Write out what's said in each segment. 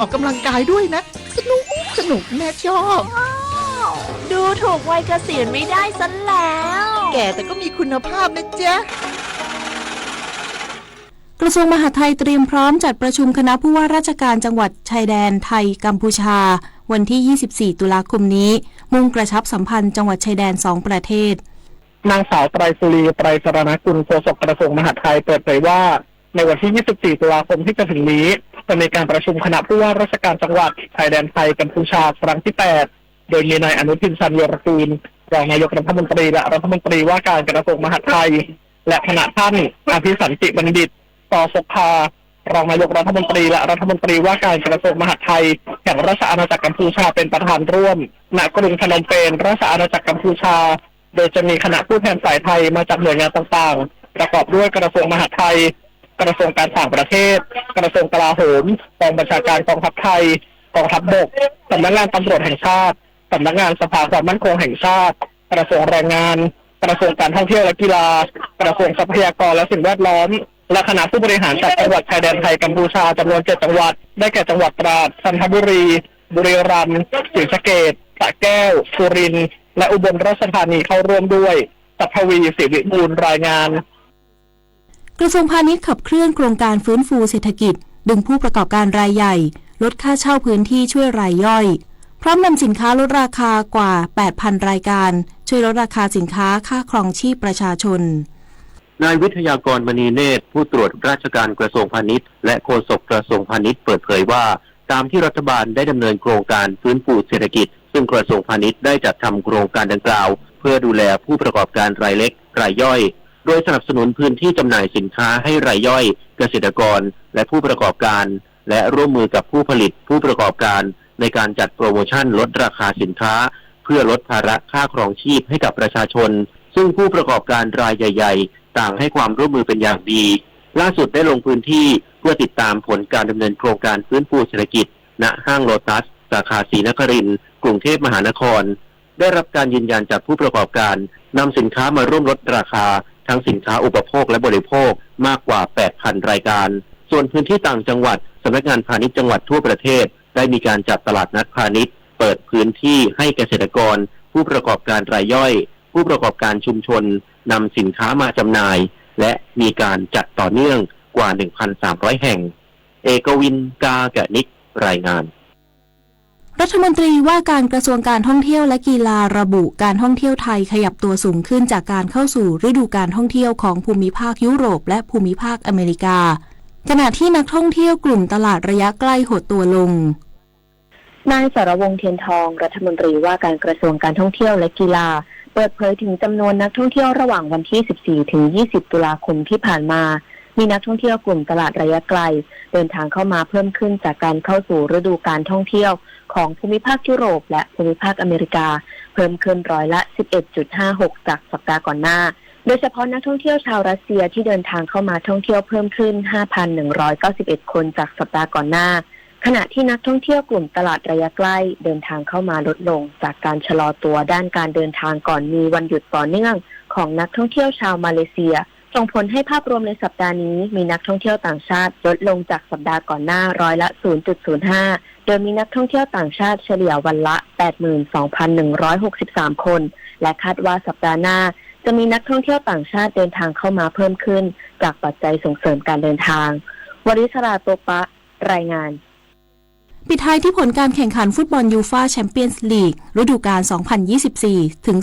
ออกกำลังกายด้วยนะสนุกแม่ชอบดูถูกวัยเกษียณไม่ได้ซะแล้ว แก่แต่ก็มีคุณภาพนะจ๊ะกระทรวงมหาดไทยเตรียมพร้อมจัดประชุมคณะผู้ว่าราชการจังหวัดชายแดนไทยกัมพูชาวันที่ 24 ตุลาคมนี้มุ่งกระชับสัมพันธ์จังหวัดชายแดน2ประเทศนางสาวไตรสุรีไตรสรณกุลโฆษกกระทรวงมหาดไทยเปิดเผยว่าในวันที่ 24 ตุลาคมที่จะถึงนี้จะมีการประชุมคณะผู้ว่าราชการจังหวัดชายแดนไทยกัมพูชาครั้งที่ 8 โดยมีนายอนุทินชาญวีรกูลรองนายกรัฐมนตรีและรัฐมนตรีว่าการกระทรวงมหาดไทยและคณะท่านอภิสันติบัณฑิตป.ศกภารองนายกรัฐมนตรีและรัฐมนตรีว่าการกระทรวงมหาดไทยแห่งราชอาณาจักรกัมพูชาเป็นประธานร่วมณกรุงพนมเปญราชอาณาจักรกัมพูชาโดยจะมีคณะผู้แทนฝ่ายไทยมาจากหน่วยงานต่างๆประกอบด้วยกระทรวงมหาดไทยกระทรวงการต่างประเทศกระทรวงกลาโหมกองบัญชาการกองทัพไทยกองทัพบกสำนักงานตำรวจแห่งชาติสำนักงานสภาความมั่นคงแห่งชาติกระทรวงแรงงานกระทรวงการท่องเที่ยวและกีฬากระทรวงทรัพยากรและสิ่งแวดล้อมและคณะผู้บริหารจากจังหวัดชายแดนไทยกัมพูชาจำนวน7จังหวัดได้แก่จังหวัดตราดจันทบุรีบุรีรัมย์ศรีสะเกษสระแก้วสุรินทร์และอุบลราชธานีเข้าร่วมด้วยสัพพวีศิริบูรณ์รายงานกระทรวงพาณิชย์ขับเคลื่อนโครงการฟื้นฟูเศรษฐกิจดึงผู้ประกอบการรายใหญ่ลดค่าเช่าพื้นที่ช่วยรายย่อยพร้อมนำสินค้าลดราคากว่า 8,000 รายการช่วยลดราคาสินค้าค่าครองชีพประชาชนนายวิทยากรมณีเนตรผู้ตรวจราชการกระทรวงพาณิชย์และโฆษกกระทรวงพาณิชย์เปิดเผยว่าตามที่รัฐบาลได้ดำเนินโครงการฟื้นฟูเศรษฐกิจซึ่งกระทรวงพาณิชย์ได้จัดทำโครงการดังกล่าวเพื่อดูแลผู้ประกอบการรายเล็กรายย่อยโดยสนับสนุนพื้นที่จำหน่ายสินค้าให้รายย่อยเกษตรกรและผู้ประกอบการและร่วมมือกับผู้ผลิตผู้ประกอบการในการจัดโปรโมชั่นลดราคาสินค้าเพื่อลดภาระค่าครองชีพให้กับประชาชนซึ่งผู้ประกอบการรายใหญ่ๆต่างให้ความร่วมมือเป็นอย่างดีล่าสุดได้ลงพื้นที่เพื่อติดตามผลการดำเนินโครงการฟื้นฟูเศรษฐกิจณห้างโลตัสสาขาศรีนครินทร์กรุงเทพมหานครได้รับการยืนยันจากผู้ประกอบการนำสินค้ามาร่วมลดราคาทั้งสินค้าอุปโภคและบริโภคมากกว่า 8,000 รายการส่วนพื้นที่ต่างจังหวัดสำนักงานพาณิชย์จังหวัดทั่วประเทศได้มีการจัดตลาดนัดพาณิชย์เปิดพื้นที่ให้เกษตรกรผู้ประกอบการรายย่อยผู้ประกอบการชุมชนนำสินค้ามาจำหน่ายและมีการจัดต่อเนื่องกว่า 1,300 แห่งเอกวินกากะนิกรายงานรัฐมนตรีว่าการกระทรวงการท่องเที่ยวและกีฬาระบุการท่องเที่ยวไทยขยับตัวสูงขึ้นจากการเข้าสู่ฤดูการท่องเที่ยวของภูมิภาคยุโรปและภูมิภาคอเมริกาขณะที่นักท่องเที่ยวกลุ่มตลาดระยะใกล้หดตัวลงนายสรวงศ์เทียนทองรัฐมนตรีว่าการกระทรวงการท่องเที่ยวและกีฬาเปิดเผยถึงจำนวนนักท่องเที่ยวระหว่างวันที่ 14 ถึง 20 ตุลาคมที่ผ่านมามีนักท่องเที่ยวกลุ่มตลาดระยะไกลเดินทางเข้ามาเพิ่มขึ้นจากการเข้าสู่ฤดูการท่องเที่ยวของภูมิภาคยุโรปและภูมิภาคอเมริกาเพิ่มขึ้นร้อยละ 11.56 จากสัปดาห์ก่อนหน้าโดยเฉพาะนักท่องเที่ยวชาวรัสเซียที่เดินทางเข้ามาท่องเที่ยวเพิ่มขึ้น 5,191 คนจากสัปดาห์ก่อนหน้าขณะที่นักท่องเที่ยวกลุ่มตลาดระยะใกล้เดินทางเข้ามาลดลงจากการชะลอตัวด้านการเดินทางก่อนมีวันหยุดต่อเนื่องของนักท่องเที่ยวชาวมาเลเซียส่งผลให้ภาพรวมในสัปดาห์นี้มีนักท่องเที่ยวต่างชาติลดลงจากสัปดาห์ก่อนหน้าร้อยละ 0.05 โดยมีนักท่องเที่ยวต่างชาติเฉลี่ยวันละ 82,163 คนและคาดว่าสัปดาห์หน้าจะมีนักท่องเที่ยวต่างชาติเดินทางเข้ามาเพิ่มขึ้นจากปัจจัยส่งเสริมการเดินทางวริศราโตปะรายงานปิดท้ายที่ผลการแข่งขันฟุตบอลยูฟ่าแชมเปี้ยนส์ลีกฤดูกาล 2024 ถึง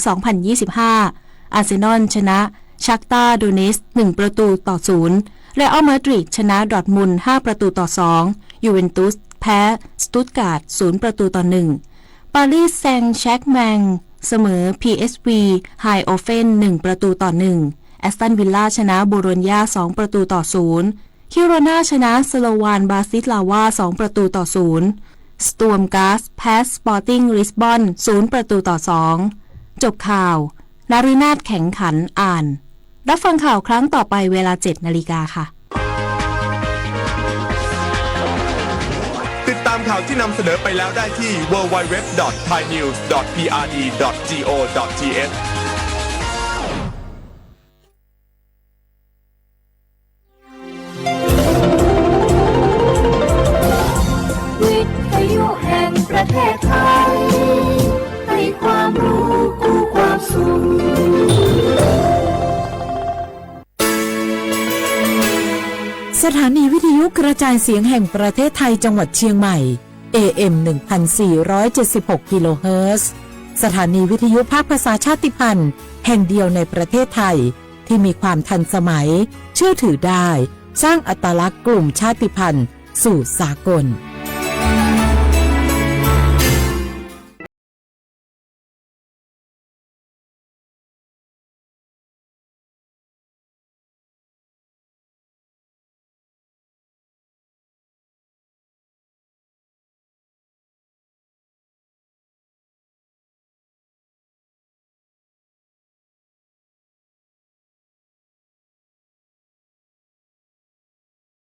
2025 อาร์เซนอลชนะชักตาร์โดเนสก์1-0 และอัลมาดริดชนะดอร์ทมุนด์5-2 ยูเวนตุสแพ้สตุตการ์ด0-1 ปารีสแซงต์แชร์กแมงเสมอ PSV ไฮโอเฟน1-1 แอสตันวิลล่าชนะโบโลญญา2-0 คิโรนาชนะสโลวานบาซิลาวา2-0 สตวมกาสแพ้สปอร์ติ้งลิสบอน0-2 จบข่าวนารินาถแข็งขันอ่านรับฟังข่าวครั้งต่อไปเวลา 7 นาฬิกาค่ะติดตามข่าวที่นำเสนอไปแล้วได้ที่ www.thainews.prd.go.th With ประเทศไทยให้ความรู้กู้ความสุขสถานีวิทยุกระจายเสียงแห่งประเทศไทยจังหวัดเชียงใหม่ AM 1476 กิโลเฮิรตซ์สถานีวิทยุภาคภาษาชาติพันธุ์แห่งเดียวในประเทศไทยที่มีความทันสมัยเชื่อถือได้สร้างอัตลักษณ์กลุ่มชาติพันธุ์สู่สากล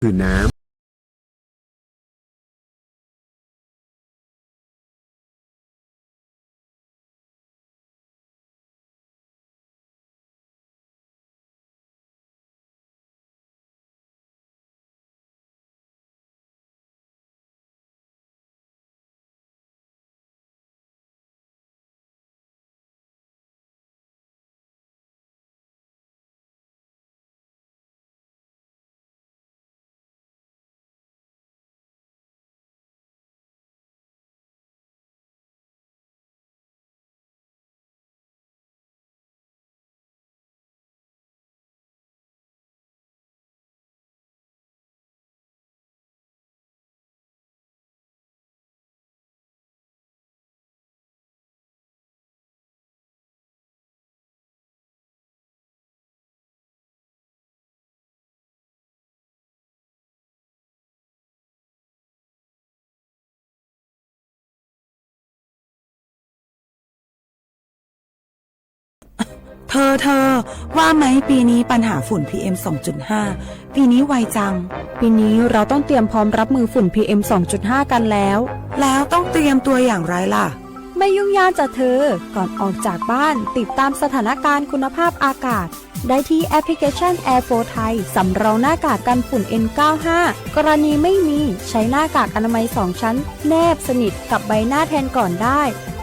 คือน้ำเธอว่าไหมปีนี้ปัญหาฝุ่น PM 2.5 ปีนี้ไวจังปีนี้เราต้องเตรียมพร้อมรับมือฝุ่น PM 2.5 กันแล้วต้องเตรียมตัวอย่างไรล่ะไม่ยุ่งยากจ้ะเธอก่อนออกจากบ้านติดตามสถานการณ์คุณภาพอากาศได้ที่แอปพลิเคชัน Air 4 Thai สำรองหน้ากากกันฝุ่น N95 กรณีไม่มีใช้หน้ากากอนามัย2ชั้นแนบสนิทกับใบหน้าแทนก่อนได้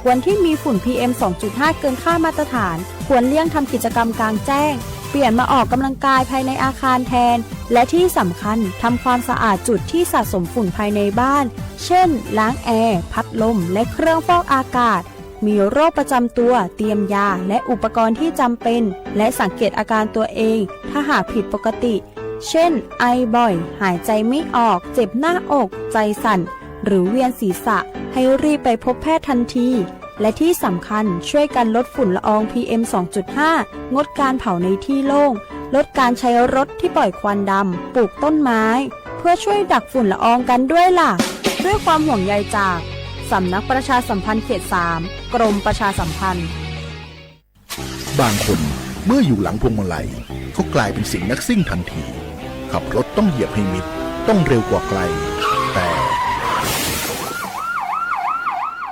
วันที่มีฝุ่น PM 2.5 เกินค่ามาตรฐานควรเลี่ยงทำกิจกรรมกลางแจ้งเปลี่ยนมาออกกำลังกายภายในอาคารแทนและที่สำคัญทำความสะอาดจุดที่สะสมฝุ่นภายในบ้านเช่นล้างแอร์พัดลมและเครื่องฟอกอากาศมีโรคประจำตัวเตรียมยาและอุปกรณ์ที่จำเป็นและสังเกตอาการตัวเองถ้าหากผิดปกติเช่นไอบ่อยหายใจไม่ออกเจ็บหน้าอกใจสั่นหรือเวียนศีรษะให้รีบไปพบแพทย์ทันทีและที่สำคัญช่วยกันลดฝุ่นละออง PM 2.5 งดการเผาในที่โล่งลดการใช้รถที่ปล่อยควันดำปลูกต้นไม้เพื่อช่วยดักฝุ่นละอองกันด้วยล่ะด้วยความห่วงใยจากสำนักประชาสัมพันธ์เขต 3 กรมประชาสัมพันธ์บางคนเมื่ออยู่หลังพวงมาลัยก็กลายเป็นสิ่งนักซิ่งทันทีขับรถต้องเหยียบให้มิดต้องเร็วกว่าไกลแต่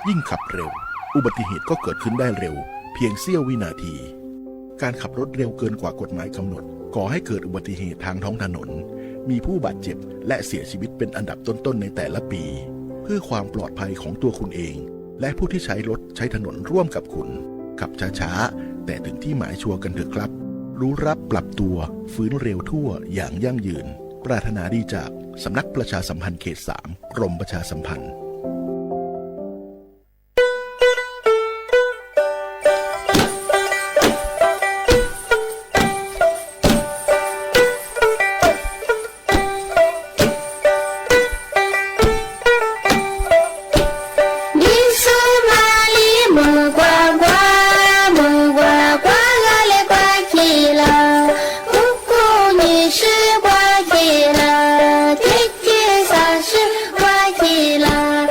ยิ่งขับเร็วอุบัติเหตุก็เกิดขึ้นได้เร็วเพียงเสี้ยววินาทีการขับรถเร็วเกินกว่ากฎหมายกำหนดก่อให้เกิดอุบัติเหตุทางท้องถนนมีผู้บาดเจ็บและเสียชีวิตเป็นอันดับต้นๆในแต่ละปีเพื่อความปลอดภัยของตัวคุณเองและผู้ที่ใช้รถใช้ถนนร่วมกับคุณขับช้าๆแต่ถึงที่หมายชัวร์กันเถอะครับรู้รับปรับตัวฟื้นเร็วทั่วอย่างยั่งยืนปรารถนาดีจากสำนักประชาสัมพันธ์เขต 3 กรมประชาสัมพันธ์啦。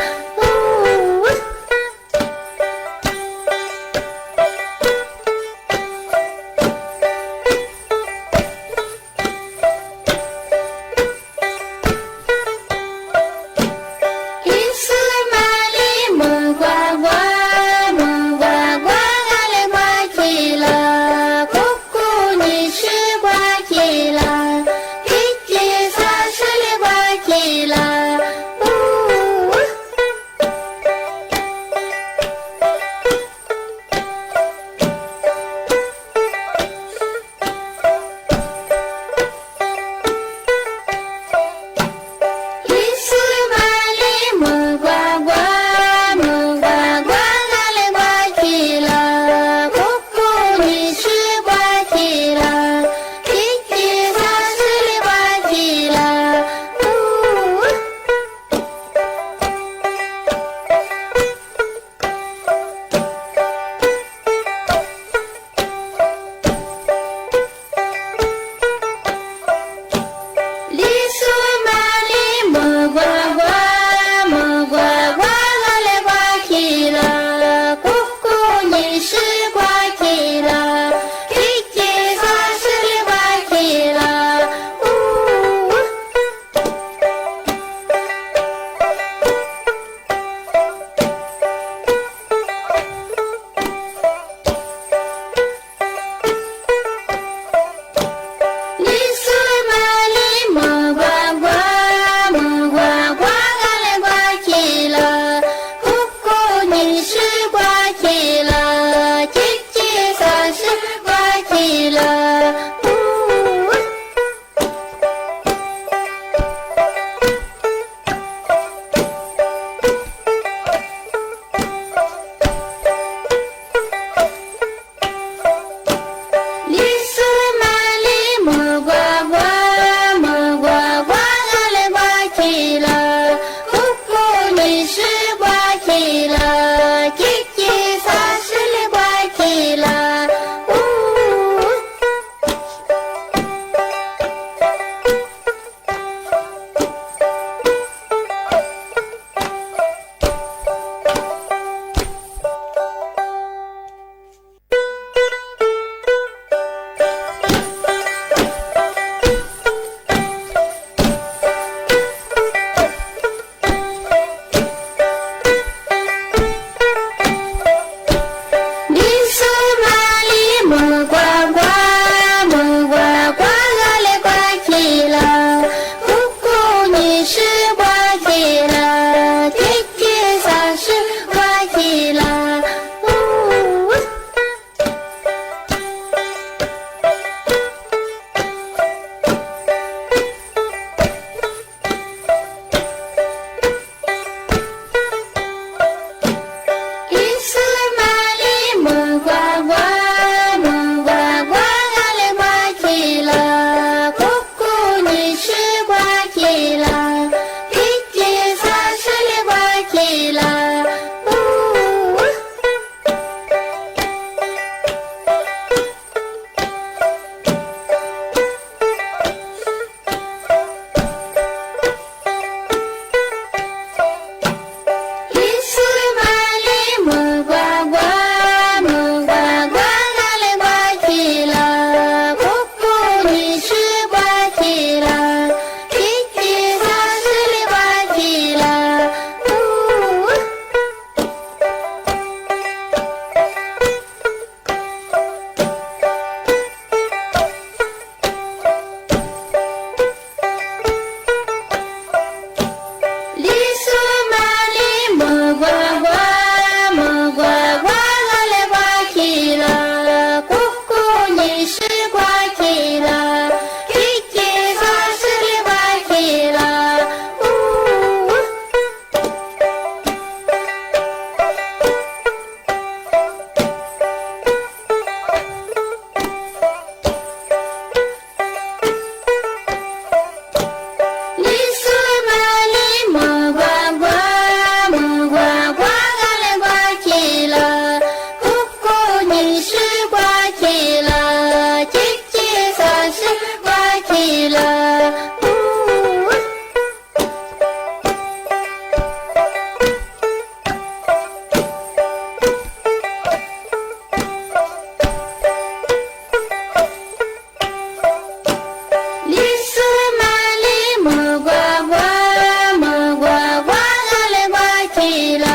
起了，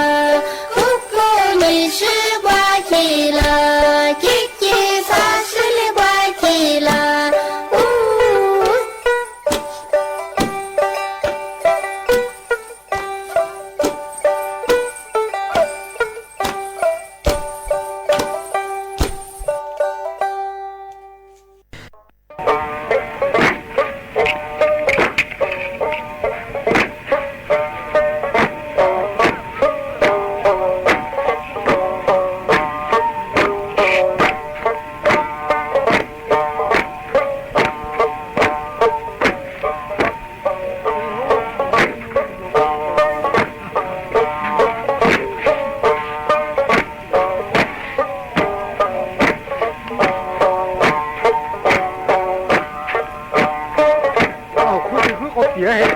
不过你是怪起了，叽叽啥是你怪起了。Lo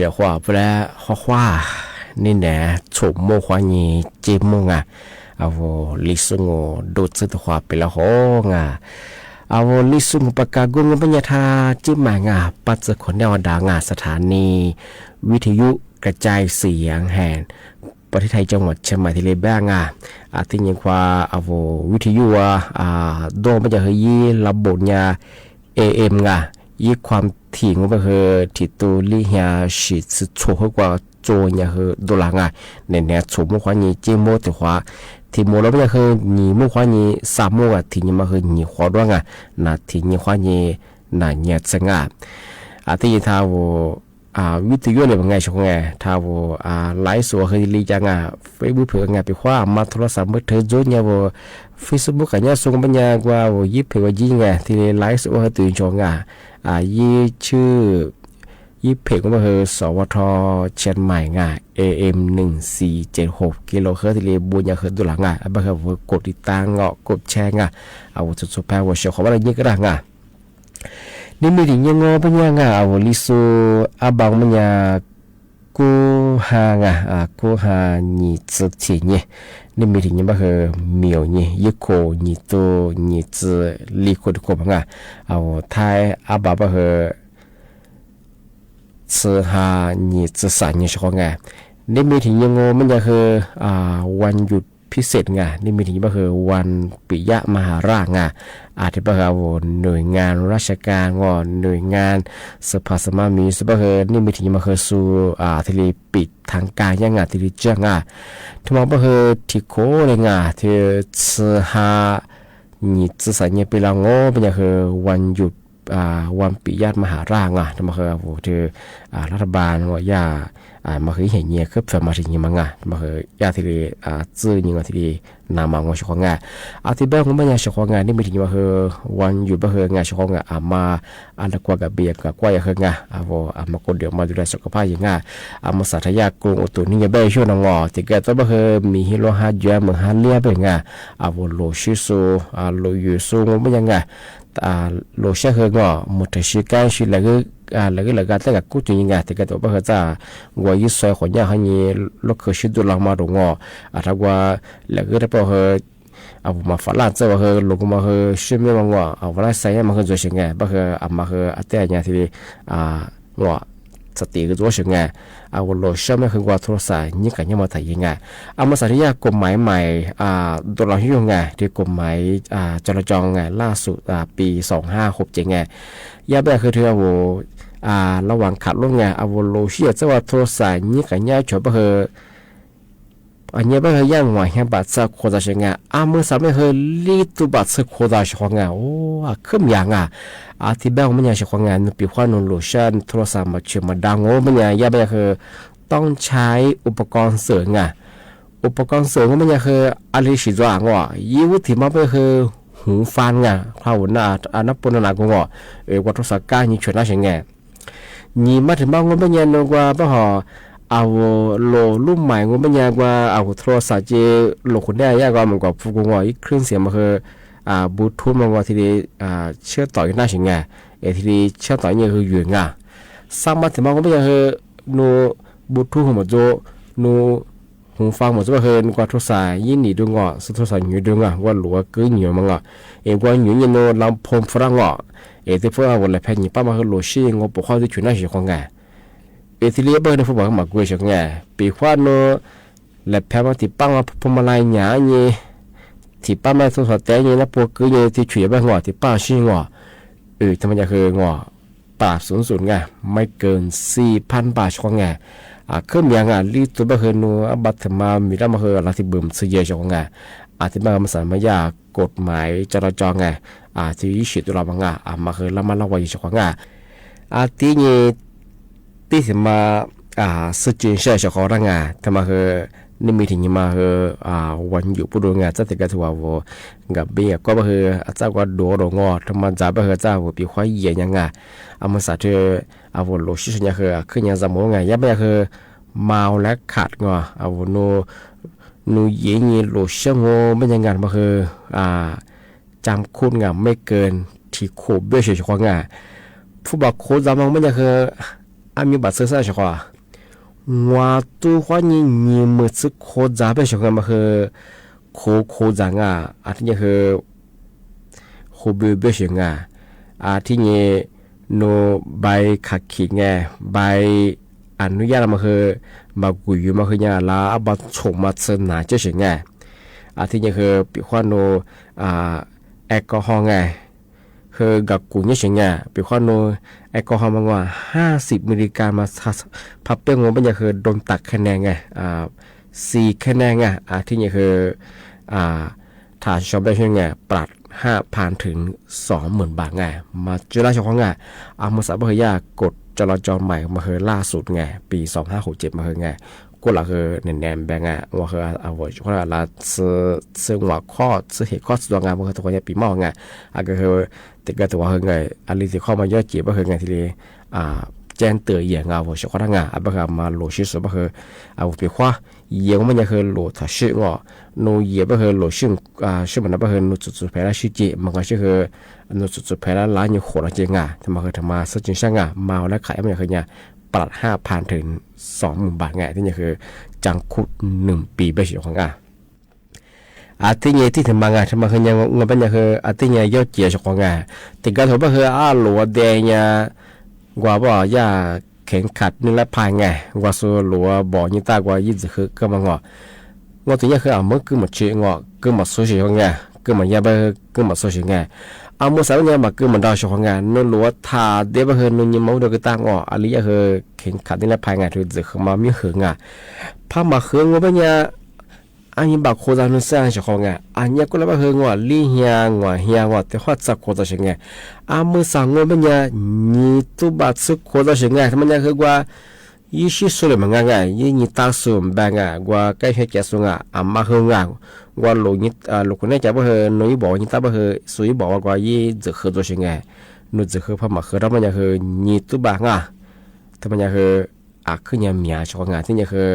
写话不来画画，你呢？从没欢迎节目啊！我历史我都知道话不了好啊！我历史我ประกาศกูงปัญญาธาจิมางาปัจจุบันแนวดางาสถานีวิทยุกระจายเสียงแห่งประเทศไทยจังหวัดเชียงใหม่ที่เลบ้างที่ยังว่าวิทยุโดนมันจะเฮยีระบบยา AM ยี่ความถี่งบเฮที่ตัวลิฮาชิสโชกว่าโจยาเฮดลางเนี่ยชมว่านี่เจโมแต่ว่าที่โมเราไม่เฮนี่มุว่านี่สามโมที่นี่มาเฮนี่หัวดวงนะที่นี่ว่านี่น่ะเนี่ยจังที่ท้าววิทยุเลยเป็นไงช่วงไงท้าวไลฟ์สดเฮลีจังเฟซบุ๊กเพื่อนไปคว้ามาโทรศัพท์มือถือโจเนี่ยเฟซบุ๊กกันเนี่ยส่งปัญญากว่ายิบเพื่อยิงที่ไลฟ์สดเฮตื่นชงยี่ชื่อยี่เพจก็คือสวทเชียงใหม่AM 1476กิโลเฮิรตซ์ที่เรียบุญยาเฮิรตซ์ดุหลังบ้าคือกดติดตามกดแชร์สุดสุดแพ้ว่าเชียวเขาว่าอะไรยิ่งก็ได้นี่มีถึงยังงอปัญญาลิซูบางปัญญากูหากูหานี่จืดที่เนี่ยนี่มีถึงยังบ้าคือเหมียวเนี่ยยี่โคนี่ตัวนี่จืดลีโคดุโคบ้างไทยบ้าคือซื้อหานี่จืดสายนี่ช่วงนี่มีถึงยังงอมันจะคือวันหยุดพิเศษนี่มีถึงบ้าคือวันปิยมหาราชที่บ้าคือหน่วยงานราชการหน่วยงานสภาสมามีสบ้าคือนี่มีถึงบ้าคือสู่ที่รีปิดทางการยังที่รีเจ้าที่มาบ้าคือที่โคเลยที่ซื้อหานี่จืดสายนี่เป็นละงอเป็นอย่างคือวันหยุดวันปิยมหาราชที่มาคือที่รัฐบาลว่ามาคือเห็นเนี่ยคือมาถึงยังมาคือยาที่ดีซื้อยังที่ดีนำมางช่วงที่แบบผมไม่อยากช่วงนี่ไม่ถึงมาคือวันหยุดมาคืองานช่วงมาอันตะกว่ากับเบียกับกว่าอย่างคืมาคนเดียวมาดูแลสุขภาพอย่างมาสาธยากรุงอุตุนี่ยังไม่ช่วยน้องที่แกต้องมาคือมีฮิโรฮาเยอะเหมือนฮาเลียเป็นโลชิโซโลยูโซไม่ยัง โลเชเฮงอหมดแต่ชื่อการชื่อแล้วก็แต่กับกูจุยงาแต่ก็ตัวบ่เฮจ้าว่ายิ่งซอยขอนยาให้นี่ลูกเคยชื่อตัวลังมาดงถ้าว่าแล้วก็ได้บ่เฮเอามาฝรั่งเจ้าเฮลงมาเฮชื่อไม่มาว่าเอาเวลาใส่มาเฮจะเสียงไงบ่เฮมาเฮอัตเตเนี่ยที่ว่าสติก็ตัวเสียงไงเอาโลเชไม่คือว่าโทรศัพท์นี่กันยังมาถ่ายยังไงเอามาสัญญากฎหมายใหม่ตัวเราที่ยังไงที่กฎหมายจราจรไงล่าสุดปี2567ไงยาแบบคือเธอระหว่างขับรถไงเอาโลเชียจะว่าโทรศัพท์นี่กันยังชอบบ่เฮอันนี้บ่เฮยังว่าเห็นบัตรสักโคตรเสียงไงเมื่อสามเฮลีตุบัตรสักโคตรเสียงไงโอ้ขึ้นอย่างที่แบบมันยังเสียงไงนุปีความนุโลชั่นโทรศัพท์มาเชื่อมาดังโอ้มันยังยาแบบคือต้องใช้อุปกรณ์เสริมไงอุปกรณ์เสริมมันยังคืออะไรสิจ้างว่ายี่วุฒิมาเป็นคือหูฟังไงข้าวหน้านับปนหนักว่าว่าโทรศัพท์การยิ่งชนะเสียงไงยี่มาถึงบ้านมันยังนึกว่าบ่หอเอาโลรุ่นใหม่มันยังว่าเอาโทรศัพท์เจโลคนได้ยากกว่ามันกว่าฟูกงอีกเครื่องเสียงมันคือบลูทูธมันว่าทีนี้เชื่อต่อกันได้เสียงไงทีนี้เชื่อต่อเนี่ยคืออยู่ไงสร้างมาถึงบ้านมันยังคือนูบลูทูธของมันโจนูหูฟังหมดจะว่าเฮินกว่าโทรศัพท์ยิ่งหนีดูงอสุดโทรศัพท์อยู่ดูงว่าหลัวกื้อเหนียวมั้งกว่าอยู่ยันโนลำพมฝรั่งที่พวกวันละแผ่นยี่ป้ามาคือโลชีงบปกครองที่ชุนน่าเสียของไงที่เลี้ยบเบอร์ในฟุตบอลมากุยเสียงไงปีขวานโนและแพ้มาที่ป้ามาพมาลายหยาเนี่ยที่ป้ามาโทรศัพท์แต่เนี่ยนะพวกกื้อเนี่ยที่ฉุยบ้างที่ป้าชี้ทำไมจะคืองอปราบ00ไงไม่เกิน 4,000 บาทของไงเครื่องยังลีตัวบ้าเฮนูบัตรมามีได้มาเฮอะไรที่บึมเสียของไงที่บ้านมาสั่งมายากฎหมายจราจรไงที่ยิ่งฉีดตัวเราบ้างมาเฮละมันละวัยของไงที่นี่ที่สมาสุจินเชื่อของร่างไงทำมาเฮนี่มีถึงมาเฮวันอยู่ปุ่นไงจะติดกันทัวร์กับเบียก็บ้าเฮอาจารย์ก็ดูดงอทำมาจ่าบ้าเฮจ้าปีควายเยี่ยยังไงมาสัตว์โลชิชเนี่ยคือขึ้นยังจำว่าไงยับยั้งคือเมาและขาดงอนูเยี่ยโลชิงโง่ไม่ยังไงมาคือจำคุณไงไม่เกินที่โคเบี้ยเฉยๆไงผู้บอกโคจำมันไม่ยังคือมีบัตรเสื้อเฉยๆว่าตัวคนนี้มือซื้อโคจำเบี้ยเฉยๆมาคือโคจังที่นี่คือโคเบี้ยเฉยๆที่นี่โนใบขัดขีดไงใบอนุญาตมาคือมากุยมาคือเนี่ยลาบัตรชงมาเสนอเจ้าเฉยไงที่นี่คือปีขวานโนแอลกอฮอล์ไงคือกับกุยเนี่ยเฉยไงปีขวานโนแอลกอฮอล์มันว่า50 มิลลิกรัมมาพับเปี้ยงงมันจะคือโดนตัดคะแนนไง4 คะแนนไงที่นี่คือถ้าชอบได้เช่นไงปรับ5,000 ถึง 20,000 บาทไงมาเจอราชของไงมาสับเฮยากฎจราจรใหม่มาเฮล่าสุดไงปี2567มาเฮไงก็ละเฮแน่นๆแบงว่าเฮเอาไว้เพราะละซึ่งว่าข้อซึ่งเหตุข้อตัวงานมาเฮตัวนี้ปีเมาไงก็เฮติดกันตัวเฮไงอะไรที่เข้ามาย่อเจียบเฮไงทีนี้แจ้งเตือนอย่างเงาหัวเฉพาะทางงานบ่คือมาโหลชิสบ่คือเอาไปคว้าเยี่ยงมันจะคือโหลถ้าชื่องอโนเยี่ยบ่คือโหลชื่อชื่อมันบ่คือโนจุดๆไปแล้วชื่อเจมันก็คือโนจุดๆไปแล้วล้านอยู่โหดจริงทำมาคือทำมาซะจริงช่างเมาและขายมันคือเนี่ยปรับ 5,000 ถึง 20,000 บาทไงที่นี่คือจังคุด1 ปีไปเสียของที่นี่ที่ทำมางานทำมาคือยังเงินเป็นยังคือที่นี่ยอดเจียของงานติดกันถือว่าคือหลัวแดงเนี่ยกว่าบ่อย่าแข็งขัดนี่ละพายไงกว่าสู้หลัวบ่อนี่ตากว่ายิ่งจะคือก็มางอตัวนี้คือเมื่อคือหมดชื่องอคือหมดสู้เสียงไงคือมันยาไปคือหมดสู้เสียงไงเมื่อสาวเนี่ยมาคือมันดาวเสียงไงนั่นหลัวทาเดี๋ยวไปคือนุ่งยิ้มเดียวก็ตั้งอะไรอย่างคือแข็งขัดนี่ละพายไงถือจะคือมามีเหืองพามาเหืองว่าเป็นเนี่ยอันนี้บักโคจรนุ่งเสื้อเสียงไงอันนี้ก็เลยว่าเหืองว่าลีเฮียงว่าแต่ว่าจะโคจรเสียงไงเมื่อสั่งว่าเป็นเนี่ยนี่ตัวบัตรสุขโคจรเสียงไงทำไมเนี่ยคือว่ายี่สิบสุดเลยมันไงยี่ตาสุ่มแบงว่าใกล้แค่แก่สุ่งมาเหืองว่าลูกนี่ลูกคนนี้จะบ่เฮน้อยบอกนี่ตาบ่เฮสุยบอกว่ายี่จะคือตัวเสียงไงนู่นจะคือพม่าคือเรามันจะคือนี่ตัวบางทำไมเนี่ยคือขึ้นยามเมียชอบงานที่เนี่ยคือ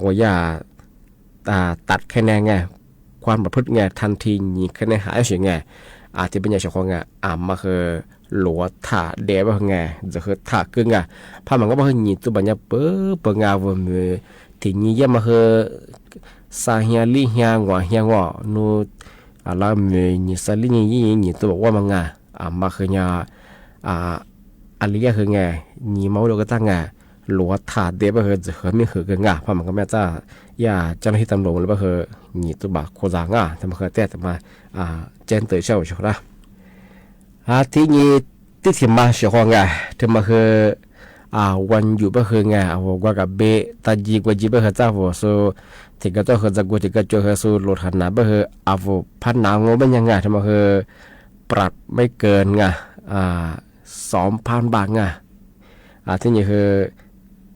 ว่าย่าตัดคะแนนไงความประพฤติไงทันทีนี่คะแนนหายเสียงไง ที่เป็นอย่างเฉพาะไงมาคือหลัวถ่าเดบไงจะคือถ่ากึ่งพามันก็มาคือหนีตัวบัญญัติเปิงาวนมือที่นี้ยังมาคือสาเฮียลี่เฮียงวเฮียงวนูอะไรมือนี่สลินี่ยี่นี่ตัวบอกว่ามันมาคือเนี่ยอะไรก็คือไงนี่เมาเราก็ตั้งไงหลัวถ่าเดบคือจะคือไม่คือกันพามันก็แม่จ้าอย่าเจ้าหน้าที่ตำรวจแล้วก็คือนี่ตัวบักโคจางแต่มาคือแต่มาเจนเตยเช่าใช่ไหมที่นี้ที่ที่มาเสียของไงที่มาคือวันอยู่ก็คือไงว่ากับเบตาจีกว่าจีก็คือเจ้าหัวสูที่ก็ต้องคือจะกูที่ก็จะคือสูหลุดหันหน้าก็คือพันหนางงเป็นยังไงที่มาคือปรับไม่เกินไง2,000 บาทไงที่นี่คือ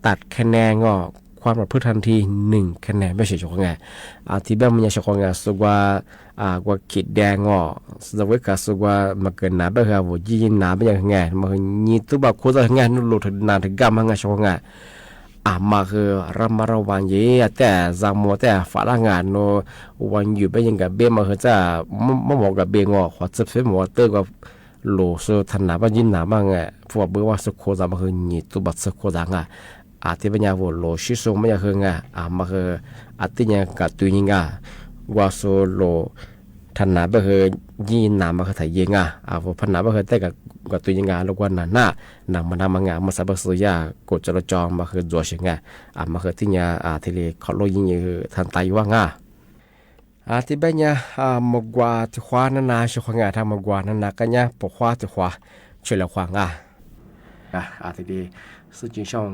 ตัดคะแนนก็ความประพฤติทันที1 คะแนนไม่ใช่เฉพาะไงที่แบบมันยังเฉพาะไงสุกว่าว่าขีดแดงก็สวัสดิ์ก็สุกว่ามาเกินหนาไปครับว่ายีนหนาไปยังไงมาคือยีตัวแบบโคตรไงนู่นหลุดนานถึงกำมังไงเฉพาะไงมาคือระมัดระวังเยอะแต่จำมัวแต่ฝรั่งงานโนวันอยู่ไปยังกับเบี้ยมาคือจะไม่เหมาะกับเบี้ยงอขอจะเป็นหมอเตอร์กับโหลสุดทันหนาไปยินหนาบ้างไงพวกเบื่อว่าสุโคจามาคือยีตัวแบบสุโคจางที่เป็นยาโวโลชิโซไม่ยังคือไงมาคือที่ยังกับตัวยิงว่าโซโลทันหนาไปคือยีนหนามาคือถ่ายยิงพวกพันหนาไปคือแต่กับตัวยิงลูกวันหนาหนังมันทำมังมาสับสุยากดจราจรมาคือจัวเชิงมาคือที่ยังที่เลยขอโลยิงคือทันตายว่างที่เป็นยามกว่าที่ขวานานาช่วยงาทำมกว่านานากันยปกขวาที่ขวาช่วยเหลือขวางที่ดีสุดจริงช่อง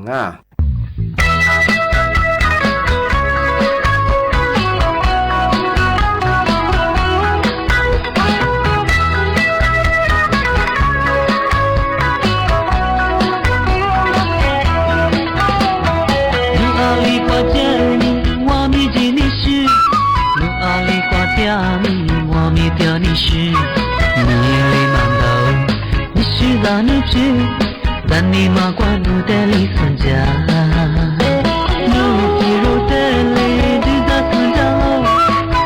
但你马关路的里孙家，路基路的里就在孙家路，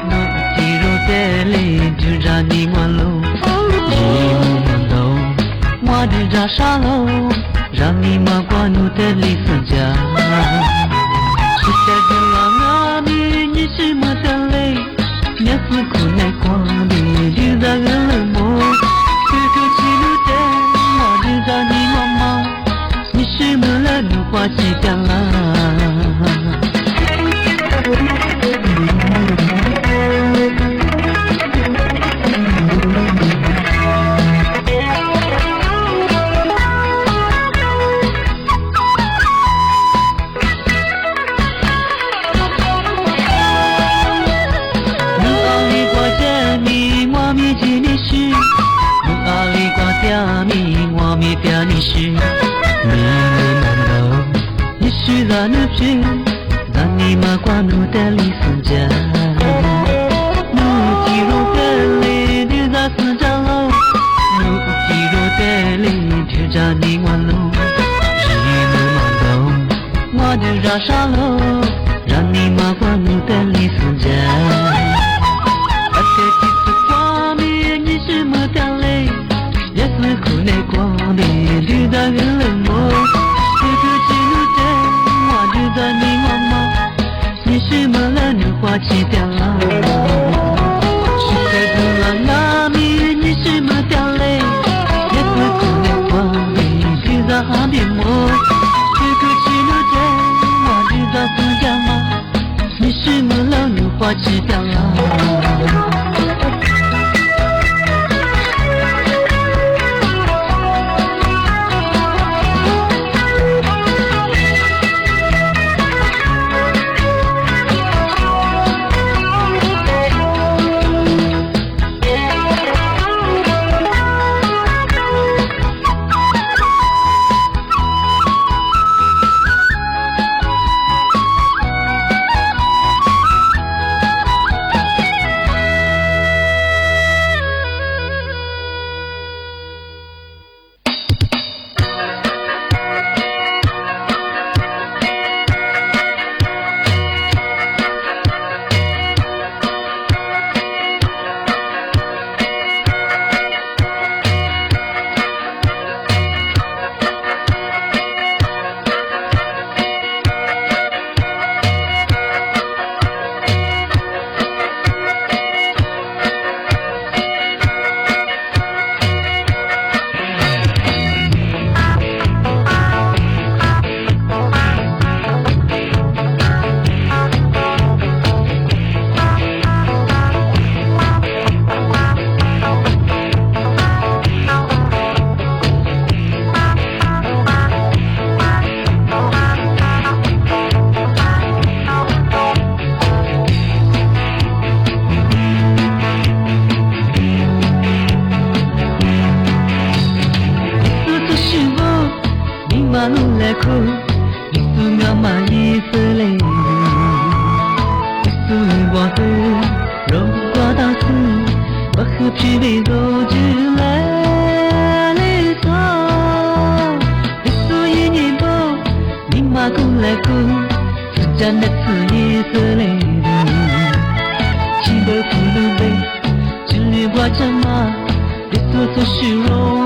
路基路的里就在你关路，一木门头，我就在沙路，让你马关路的里孙家。是在这浪啊你你是么的嘞？你是苦来光的就在个冷漠，这个基路的我就在你妈妈。是么了？你花几天了？你阿里瓜家米，我米吉你是；你阿里瓜家米，我米家你是。你是哪路去？让你马关路的里孙家，路基路的里就在孙家路，路基路的里就在你关路，一路马头，我就绕沙路，让你马关路的里孙家。阿个几次光明，你是么的嘞？也是苦来光明，就在个冷漠。在你妈妈，你是么了？你花几天了？是在这浪那米，你是么的嘞？也是苦来光明，就在海边摸。这个记录的，我就在孙家嘛。你是么了？你花几天了？马路来哭，你是俺妈一丝泪流，你是我的柔光大刺，我和疲惫都只来离走，你是一年多，你马路来哭，是真的是一丝泪流，情不负路悲，只留我这马，你所做虚荣。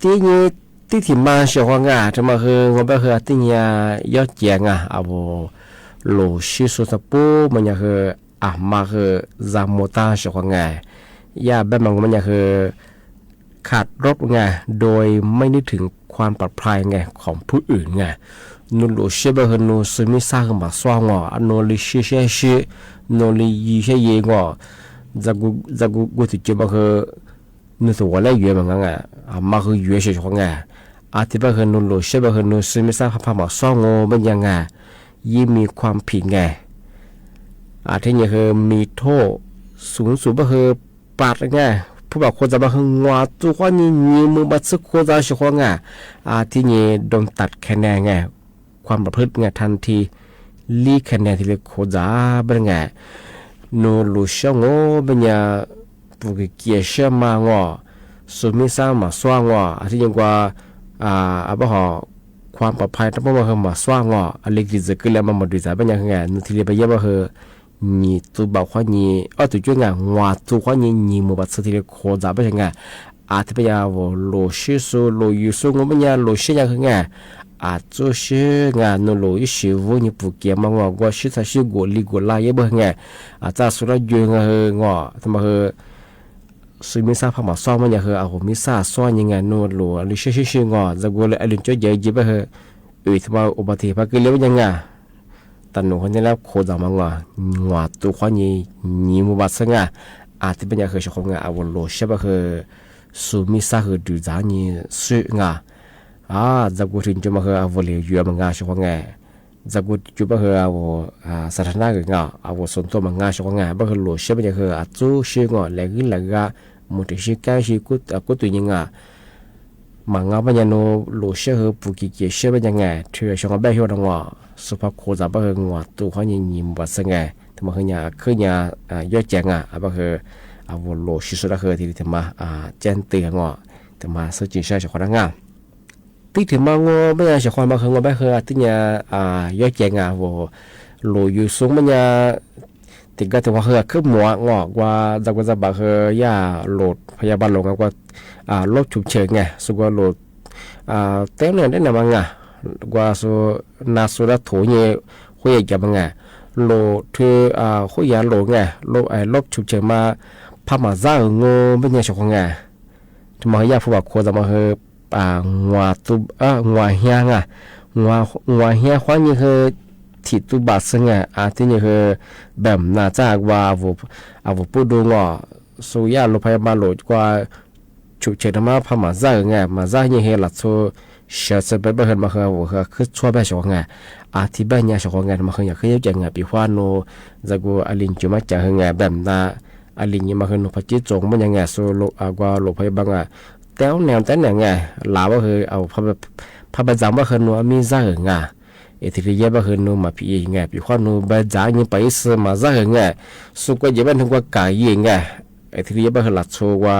ที่นี่ที่ที่มาเสียงจะมาคือว่าแบบคือที่นี่ยอดเจียงเอาโลชิสุสปูมันคือมาคือจามตาเสียงยาแบบมันคือขาดรถโดยไม่นึกถึงความปลอดภัยของผู้อื่นนูโลเชบคือนูสมิซาคือมาสว่างนูลิเชนูลิยีเชยกูติดมาคือนูตัวเล็กอยู่เหมือนกันมาคืออยู่เฉยๆที่แบบคือนูโลเชบคือนูสมิซาพามาสว่างมันยังยิ่งมีความผิดที่นี่คือมีโทษสูงแบบคือปาดผู้บอกคนจะมาหึงว่าตัวคนนี้มือบัดซึกคนจะเฉยๆที่นี่โดนตัดคะแนนความประพฤติทันทีลีคะแนนที่เรียกโคจาเป็นโนลูชงอเป็นผู้เกี่ยเชื่อมสุมิสามาสว่างที่ยังกว่าบ่หอความปลอดภัยทั้งหมดมาสว่างอะไรที่จะเกิดแล้วมาดูจะเป็นนึกที่เรียกไปเยอะบ่นี่ตัวบอกว่านี่ตัวจุดว่าตัวว่านี่มือบัดที่เรียกโคจาเป็นที่เป็นว่าโลชิสุโลยุสุงเป็นโลชิ就是努力学务你不给嘛我是他是过里过来也不咋说了远他们是没啥怕嘛ซ้อมมันมีซ่าซ้อนยัง努力ลิเชื่อจะกูเลยลินจะเยอะๆทำไมอุบัติเหตุเกิดแล้วยังแต่หนูคนนี้แล้วโคจรมาตัวคนนี้มุบัตสังที่เป็นชอบโลใช่ปะสุมิซ่าดูจานี่สื่อจะกูถึงจะมาเอาเลยอยู่มันชอบจะกูจุบสถานะส่วนตัวมันชอบโลใช่ปะจูชื่อแล้วก็มุติชื่อแก่ชื่อกูตัวยังมันโนโลเชื่อผู้กิจเชื่อเป็นยังเธอชงแบบหัวดังสุภาพโคจรตัวเขายิมบัดสังทำไมคือยอดแจงโลชิสุดที่ทำมาแจ้งเตือนทำมาสื่อจิตใจคนนั้นที่ถึงมาไม่ใช่ความมาแบบที่ยอดแจงโลอยู่สูงมันติดก็ถือว่าคือหมวกว่าจะบอกย่าโหลดพยาบาลลงว่ารถฉุกเฉินสุกว่าโหลดเต้นเนี่ยได้หนามังว่าสุนาสุดาถูเนี่ยคุยกับมังโหลดคือคุยยาโหลดรถฉุกเฉินมาพามาจ้างไม่ใช่ชงทำไมย่าผู้บอกควรจะมางัวตุงัวเฮียงัวเฮียควานี่คือที่ตัวบาดสังที่นี่คือแบบน่าจะว่าพูดดูสุยาโรงพยาบาลโหลดกว่าฉุกเฉินมาพามาจ้างมาจ้างยังเฮลัดโซเชื่อจะไปเห็นมาคือช่วยแบบชงที่บ้านเนี่ยชงมาอยากให้ยังจังปีว่าโนจะกูอลินจุมาจากแบบน่าอลินยังมาโนพัชจงมันยังโซโลกว่าโรงพยาบาลเต้าแนวลาวเอาพาไปจำว่าโนมีจ้างที่เรียกว่าโนมาพี่ปีว่าโนไปจ่ายเงินไปซื้อมาจ้างสุกว่าจะเป็นถึงว่ากายที่เรียกว่าหลักโซว่า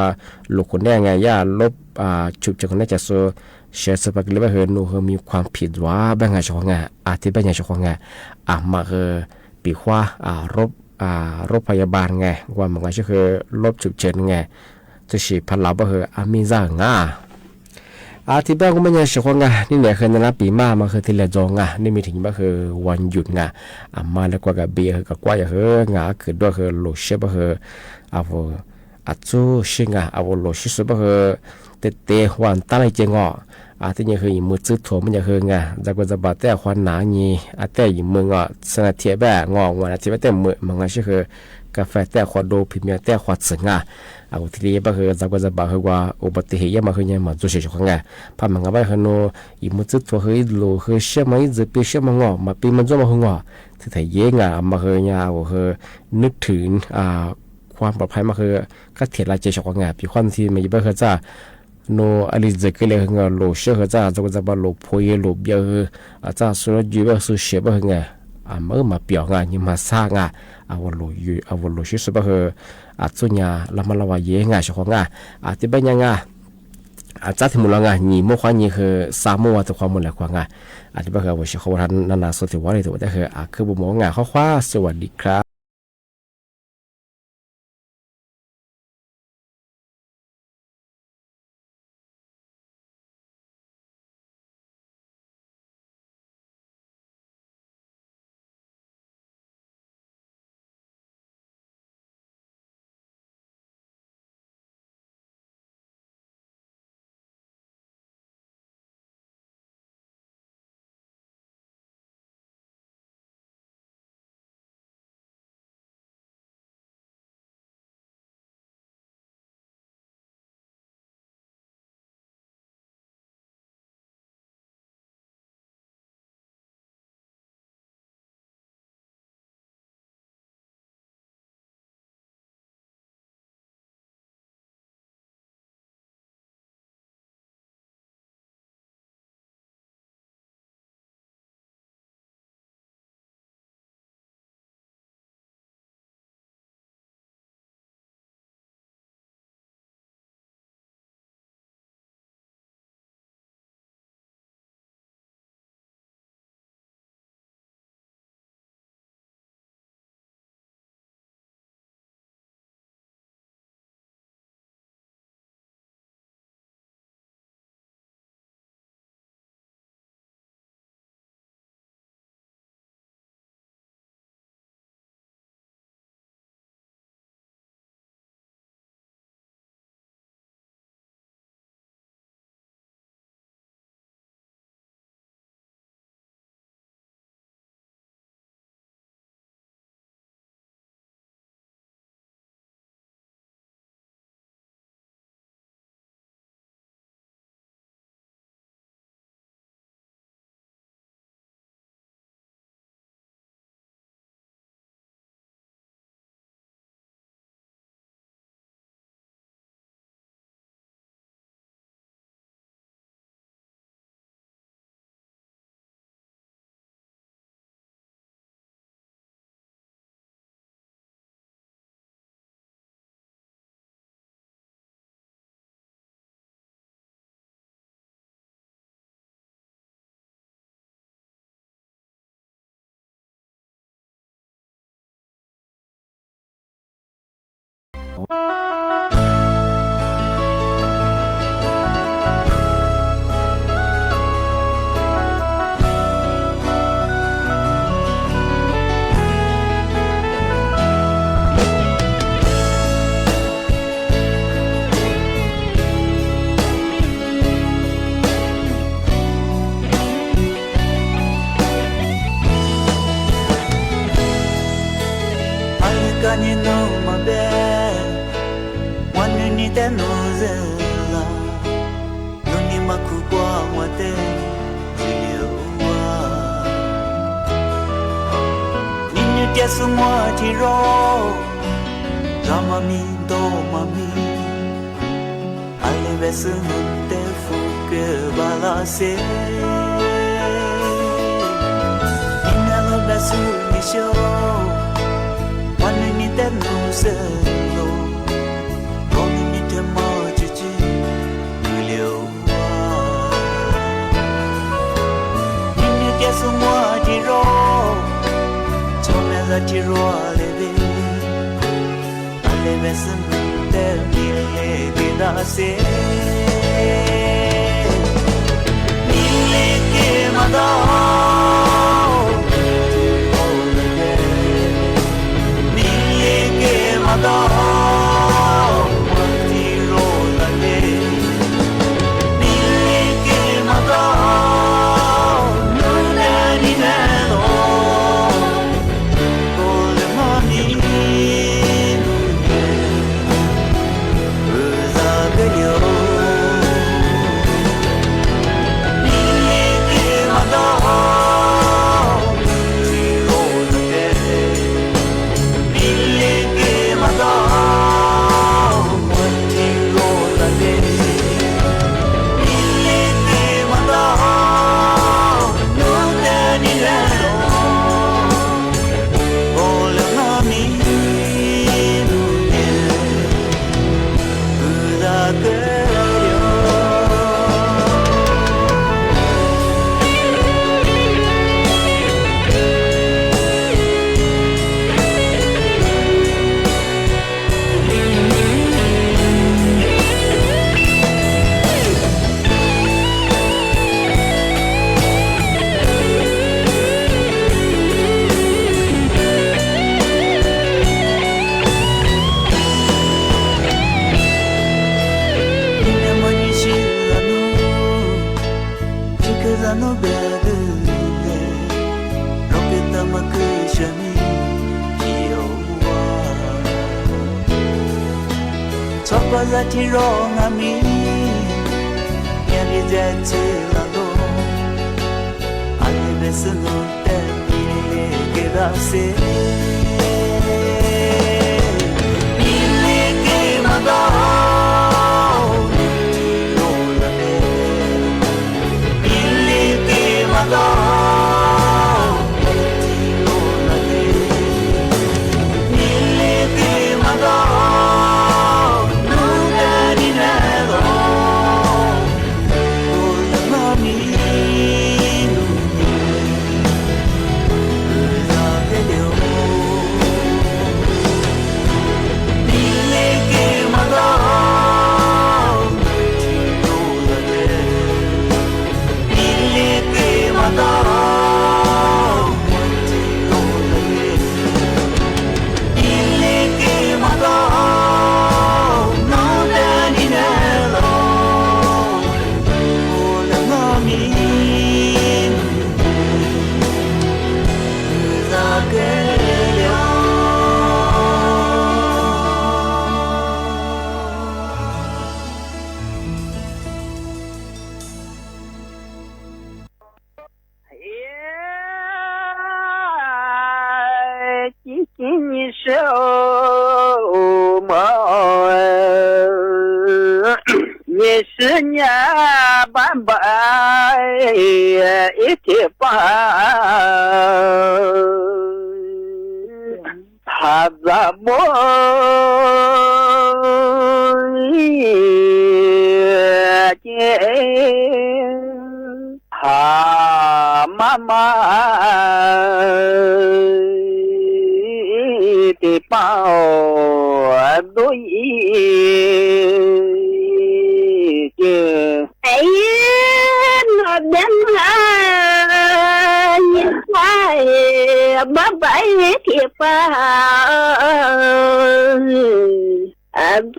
ลูกคนนี้ย่าลบฉุกเฉินคนนี้จะโซเชื่อสปากเรียกว่าโนมีความผิดว่าแบบไงชงที่แบบไงชงมาปีว่ารถพยาบาลว่ามันก็คือรถฉุกเฉินจะฉีดพันลาวว่ามีจ้างที่บ้านก็ไม่ใช่ชงนี่เนี่ยคือในปีมาคือที่เรียจงนี่มีถึงว่าคือวันหยุดมาแล้วก็กับเบียร์กับกว่าคือด้วยคือโลเชบจูชิโลชิสุเตวันตั้งใจที่นี่คือมือซื้อถั่วมันคือจะก็จะบาดแต่ควันหนาแต่ยิ่งมือสนับเทียบแบบวันที่ว่าแต่มือมันก็คือกาแฟแต่ขวดโดพิมพ์แต่ขวดสึงที่นี่ก็คือจะก็จะบอกว่าอุบัติเหตุมาคือยังมันจุดเฉยๆพามันก็ไปคือโนยิ่งมือซื้อถั่วคือโลคือเชื่อมันจะปีเชื่อมันมาปีมันจะมาที่ไทยเยมาคือคือนึกถึงความปลอดภัยมาคือก็เทียบลายเจชกปีความที่มันยิ่งคือจะโนอะไรจะเกิดอะไรขึ้นโลเชื่อจะจะบอกโลพอยโลเบียจะสุดยอดสุดเชื่อขึ้นเมื่อมาเปียกยิ่งมาสร้างโลอยู่โลเชื่อสุดคือส่วนใหญ่เรามาละว่าเยอะชกที่เป็นยังจะที่มุลนี่มั่วควานี่คือสามมั่วตัวความมุลควาที่เป็นคือว่าเชื่อว่าท่านนาสุดที่ว่าเลยตัวแต่คือบุ๋มข้อความสวัสดีครับ Ni no mabe wanu ni te no zela no ni makubwa wate ziliwa ninyu tia sumwa tiro zamami do mami ale besu te fuke balase inalo besu misho Wanu ni te no zelo Koni ni te majuji Yuliwa Nini kesu mwa jiro Chomeza jiro alebe Alebe senu te mile gidase Mile ke madao Tirongami Yalizetsilalo Alibesunu Tepile Gedase Ile Kemadao Lolale Ile Kemadao Lolale Ile Kemadao đôi kia ấy nó đem ra nhìn phải bắp bãi thiệp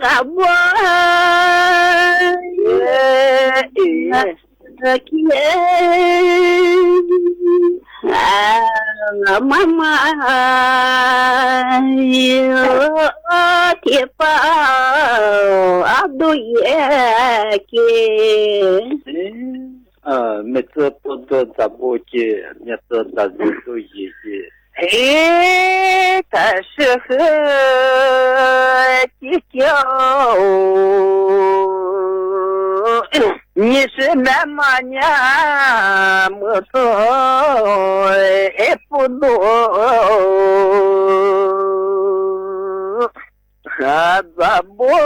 ra bố kia mama thiệp đôi kia mẹ tôi ta bố kia mẹ tôi ta đôi kia ta sư chỉ kêu như sư mẹ mà nhà mưa thôi ép đồ ra bố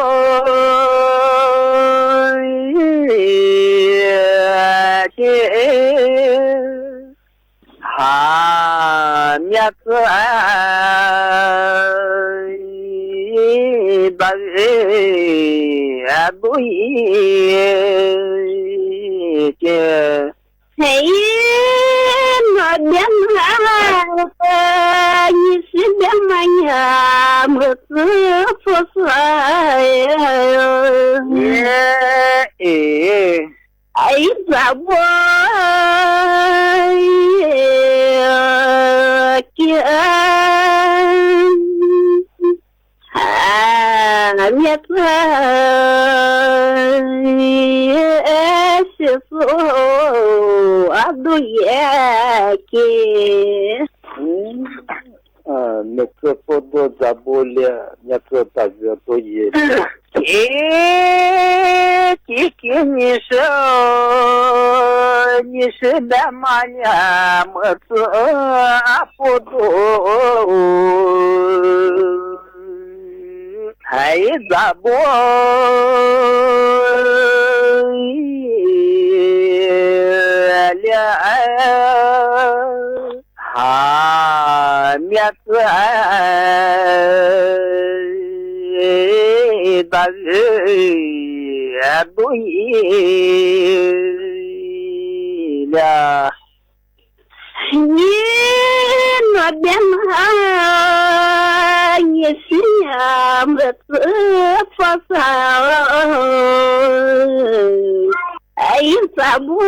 nhạc bà đôi kia thấy nó đem ra như sư đem mà nhà mưa cứ phố xoay ấy ra bố kia nhật sư phụ đôi kia mẹ tôi ta bố lia mẹ tôi ta đôi chỉ kia như sư đã mà nhà mở cửa phố đồ hãy ra bố lia mẹ tôi ta đôi là như nó đem như xin nhà mật phá sao ấy sao bố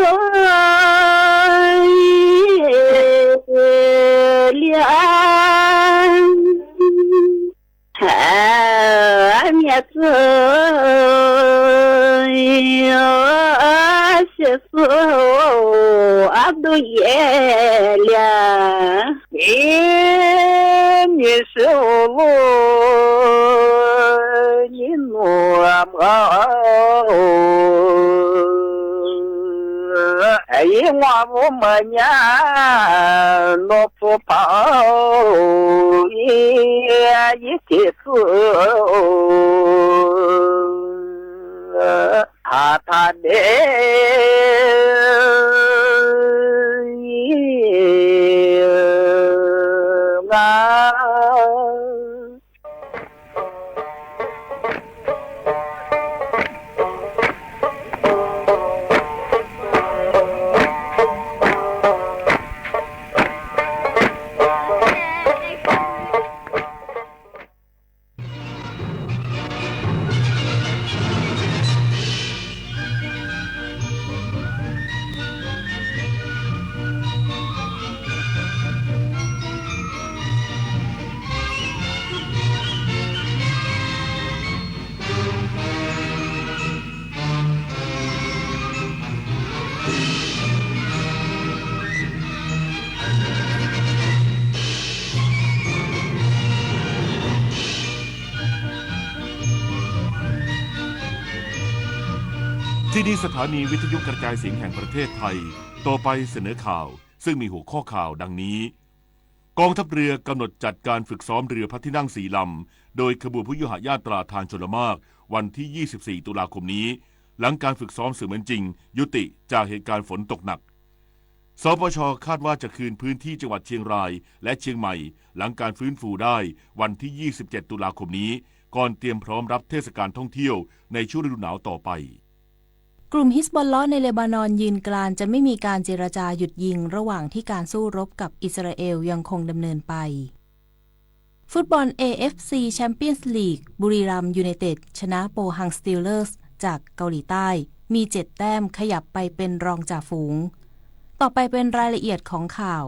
lia mẹ tôi sư phụ đôi lia như sư phụ như nuông ấy ngoa vô mà nhà nó phố bảo ý thiệt tha đếที่นี่สถานีวิทยุกระจายเสียงแห่งประเทศไทยต่อไปเสนอข่าวซึ่งมีหัวข้อข่าวดังนี้กองทัพเรือกำหนดจัดการฝึกซ้อมเรือพระที่นั่ง4 ลำโดยขบวนพยุหญาตราทางชลมารวันที่24 ตุลาคมนี้หลังการฝึกซ้อมเสมือนจริงยุติจากเหตุการณ์ฝนตกหนักสปช.คาดว่าจะคืนพื้นที่จังหวัดเชียงรายและเชียงใหม่หลังการฟื้นฟูได้วันที่27 ตุลาคมนี้ ก่อนเตรียมพร้อมรับเทศกาลท่องเที่ยวในช่วงฤดูหนาวต่อไปกลุ่มฮิซบอลเลาะห์ในเลบานอนยืนกรานจะไม่มีการเจรจาหยุดยิงระหว่างที่การสู้รบกับอิสราเอลยังคงดำเนินไปฟุตบอล AFC Champions League บุรีรัมย์ยูไนเต็ดชนะโปฮังสตีลเลอร์สจากเกาหลีใต้มี7แต้มขยับไปเป็นรองจ่าฝูงต่อไปเป็นรายละเอียดของข่าว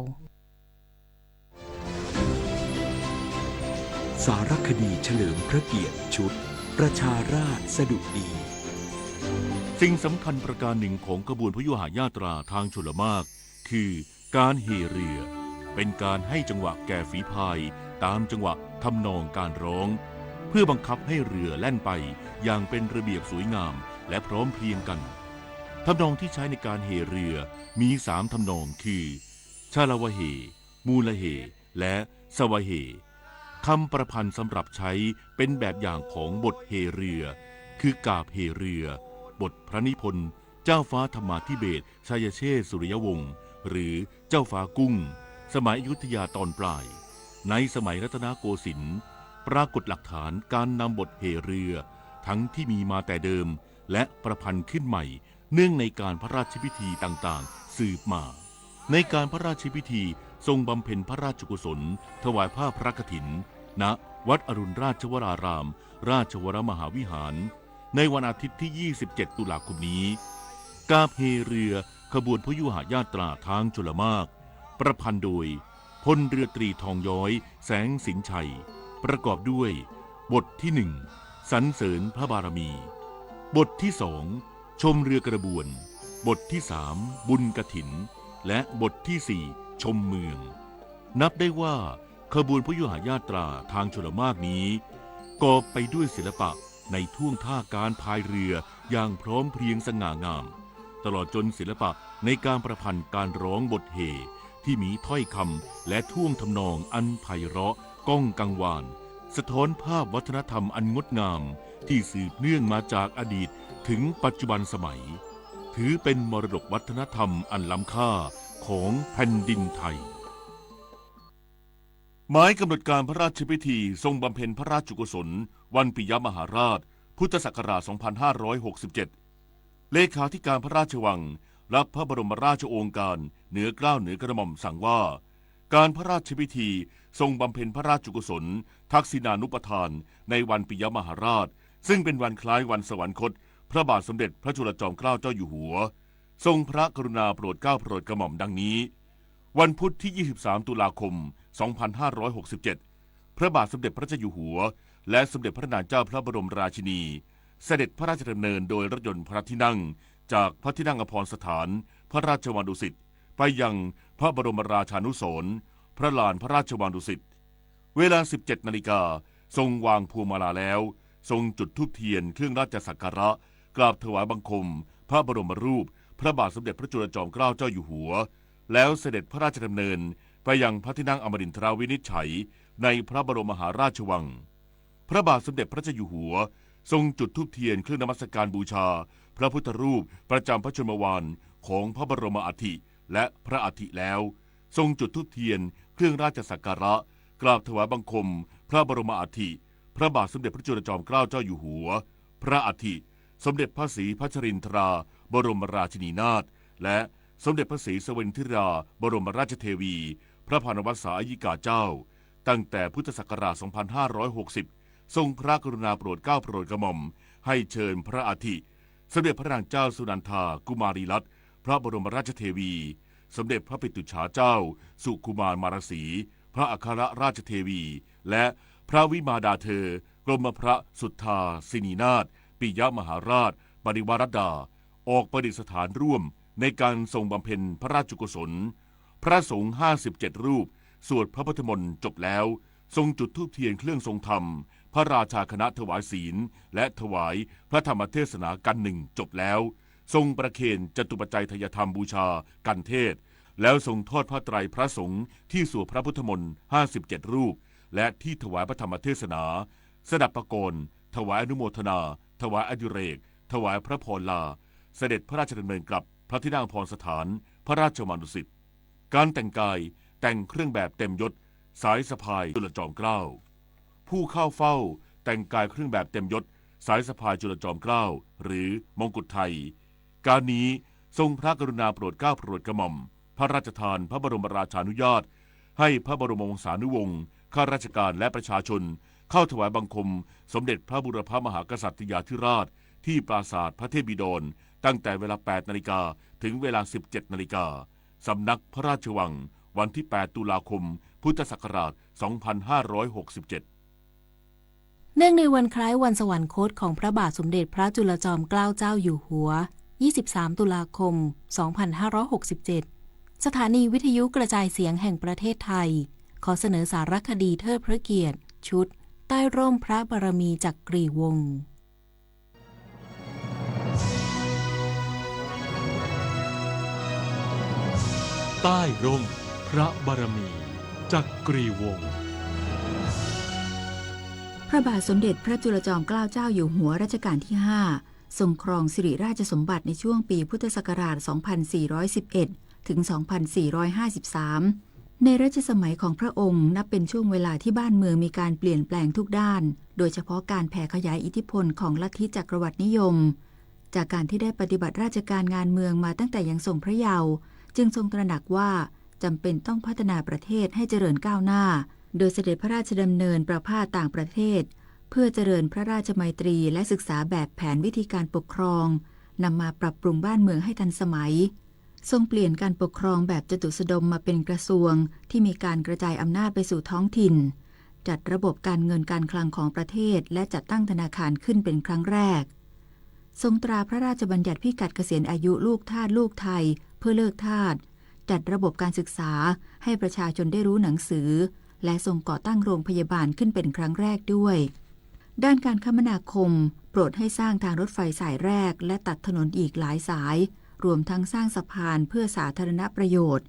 สารคดีเฉลิมพระเกียรติชุดประชาราษฎร์สดุดีสิ่งสำคัญประการหนึ่งของขบวนพยุหญาตราทางชลมารคือการเฮเรือเป็นการให้จังหวะแก่ฝีพายตามจังหวะทำนองการร้องเพื่อบังคับให้เรือแล่นไปอย่างเป็นระเบียบสวยงามและพร้อมเพรียงกันทำนองที่ใช้ในการเฮเรือมี3ทำนองคือชาลาวะเฮมูลเฮและสวะเฮคำประพันธ์สำหรับใช้เป็นแบบอย่างของบทเฮเรือคือกาบเฮเรือบทพระนิพนธ์เจ้าฟ้าธรรมาธิเบศรชัยเชษฐ์สุริยวงศ์หรือเจ้าฟ้ากุ้งสมัยอยุธยาตอนปลายในสมัยรัตนโกสินทร์ปรากฏหลักฐานการนำบทเฮเรือทั้งที่มีมาแต่เดิมและประพันธ์ขึ้นใหม่เนื่องในการพระราชพิธีต่างๆสืบมาในการพระราชพิธีทรงบำเพ็ญพระราชกุศลถวายผ้าพระกฐินณวัดอรุณราชวราราม ราชวรมหาวิหารในวันอาทิตย์ที่ 27 ตุลาคมนี้กาบเฮเรือขบวนพยุหญาตราทางชลมารประพันธ์โดยพลเรือตรีทองย้อยแสงสินชัยประกอบด้วยบทที่1สรรเสริญพระบารมีบทที่2ชมเรือกระบวนบทที่3บุญกฐินและบทที่4ชมเมืองนับได้ว่าขบวนพยุหญาตราทางชลมารนี้กอบไปด้วยศิลปะในท่วงท่าการพายเรืออย่างพร้อมเพรียงสง่างามตลอดจนศิลปะในการประพันธ์การร้องบทเฮที่มีถ้อยคำและท่วงทำนองอันไพเราะก้องกังวานสะท้อนภาพวัฒนธรรมอันงดงามที่สืบเนื่องมาจากอดีตถึงปัจจุบันสมัยถือเป็นมรดกวัฒนธรรมอันล้ำค่าของแผ่นดินไทยหมายกำหนดการพระราชพิธีทรงบำเพ็ญพระราชกุศลวันปิยมหาราชพุทธศักราช 2567 เลขาธิการพระราชวังรับพระบรมราชโองการเหนือเกล้าเหนือกระหม่อมสั่งว่าการพระราชพิธีทรงบำเพ็ญพระราชกุศลทักษิณานุปทานในวันปิยมหาราชซึ่งเป็นวันคล้ายวันสวรรคตพระบาทสมเด็จพระจุลจอมเกล้าเจ้าอยู่หัวทรงพระกรุณาโปรดเกล้าโปรดกระหม่อมดังนี้วันพุธที่ 23 ตุลาคม 2567 พระบาทสมเด็จพระเจ้าอยู่หัวและสมเด็จพระนางเจ้าพระบรมราชินีเสด็จพระราชดำเนินโดยรถยนต์พระที่นั่งจากพระที่นั่งอภรสถานพระราชวังดุสิตไปยังพระบรมราชานุสรณ์พระลานพระราชวังดุสิตเวลา 17 นาฬิกาทรงวางพวงมาลาแล้วทรงจุดธูปเทียนเครื่องราชสักการะกราบถวายบังคมพระบรมรูปพระบาทสมเด็จพระจุลจอมเกล้าเจ้าอยู่หัวแล้วเสด็จพระราชดำเนินไปยังพระที่นั่งอมรินทราวินิจฉัยในพระบรมมหาราชวังพระบาทสมเด็จพระเจ้าอยู่หัวทรงจุดธูปเทียนเครื่องนมัสการบูชาพระพุทธรูปประจำพระชนมวาลของพระบรมอัฐิและพระอัฐิแล้วทรงจุดธูปเทียนเครื่องราชสักการะกราบถวายบังคมพระบรมอัฐิพระบาทสมเด็จพระจุลจอมเกล้าเจ้าอยู่หัวพระอัฐิสมเด็จพระศรีพัชรินทราบรมราชินีนาถและสมเด็จพระศรีสเวนทิราบรมราชเทวีพระพานวสายิกาเจ้าตั้งแต่พุทธศักราช 2560 ทรงพระกรุณาโปรดเกล้าโปรดกระหม่อมให้เชิญพระอัฐิสมเด็จพระนางเจ้าสุนันทากุมารีรัตน์พระบรมราชเทวีสมเด็จพระปิตุฉาเจ้าสุกุมารมารสีพระอัครราชเทวีและพระวิมาดาเธอกรมพระสุทธาสินีนาถปิยมหาราชปริวารดาออกประดิษฐานร่วมในการทรงบำเพ็ญพระราชกุศลพระสงฆ์57 รูปสวดพระพุทธมนต์จบแล้วทรงจุดธูปเทียนเครื่องทรงธรรมพระราชาคณะถวายศีลและถวายพระธรรมเทศนากันหนึ่งจบแล้วทรงประเคนจตุปัจจัยทายธรรมบูชากันเทศแล้วทรงทอดผ้าไตรพระสงฆ์ที่สวดพระพุทธมนต์57 รูปและที่ถวายพระธรรมเทศนาสดับประกรณ์ถวายอนุโมทนาถวายอดิเรกถวายพระพรลาเสด็จพระราชดำเนินกลับพระที่นั่งอภรสถานพระราชวังดุสิตการแต่งกายแต่งเครื่องแบบเต็มยศสายสะพายจุลจอมเกล้าผู้เข้าเฝ้า แต่งกายเครื่องแบบเต็มยศสายสะพายจุลจอมเกล้าหรือมงกุฎไทยการนี้ทรงพระกรุณาโปรดเกล้าโปรดกระหม่อมพระราชทานพระบรมราชานุญาตให้พระบรมวงศานุวงศ์ข้าราชการและประชาชนเข้าถวายบังคมสมเด็จพระบุรพมหากษัตริยาธิราชที่ปราสาทพระเทพบิดรตั้งแต่เวลา 8 นาฬิกาถึงเวลา 17 นาฬิกาสำนักพระราชวังวันที่ 8 ตุลาคม พุทธศักราช 2567 เนื่องในวันคล้ายวันสวรรคตของพระบาทสมเด็จพระจุลจอมเกล้าเจ้าอยู่หัว 23 ตุลาคม 2567 สถานีวิทยุกระจายเสียงแห่งประเทศไทยขอเสนอสารคดีเทิดพระเกียรติชุดใต้ร่มพระบารมีจักรีวงศ์ใต้ร่มพระบารมีจักรีวงศ์พระบาทสมเด็จพระจุลจอมเกล้าเจ้าอยู่หัวรัชกาลที่ 5 ทรงครองสิริราชสมบัติในช่วงปีพุทธศักราช 2411 ถึง 2453 ในรัชสมัยของพระองค์นับเป็นช่วงเวลาที่บ้านเมืองมีการเปลี่ยนแปลงทุกด้าน โดยเฉพาะการแผ่ขยายอิทธิพลของลัทธิจักรวรรดินิยมจากการที่ได้ปฏิบัติราชการงานเมืองมาตั้งแต่ยังทรงพระเยาว์จึงทรงตระหนักว่าจำเป็นต้องพัฒนาประเทศให้เจริญก้าวหน้าโดยเสด็จพระราชดำเนินประพาสต่างประเทศเพื่อเจริญพระราชมัยตรีและศึกษาแบบแผนวิธีการปกครองนำมาปรับปรุงบ้านเมืองให้ทันสมัยทรงเปลี่ยนการปกครองแบบจตุสดมมาเป็นกระทรวงที่มีการกระจายอำนาจไปสู่ท้องถิ่นจัดระบบการเงินการคลังของประเทศและจัดตั้งธนาคารขึ้นเป็นครั้งแรกทรงตราพระราชบัญญัติพิกัดเกษียณอายุลูกทาสลูกไทยเพื่อเลิกทาสจัดระบบการศึกษาให้ประชาชนได้รู้หนังสือและทรงก่อตั้งโรงพยาบาลขึ้นเป็นครั้งแรกด้วยด้านการคมนาคมโปรดให้สร้างทางรถไฟสายแรกและตัดถนนอีกหลายสายรวมทั้งสร้างสะพานเพื่อสาธารณประโยชน์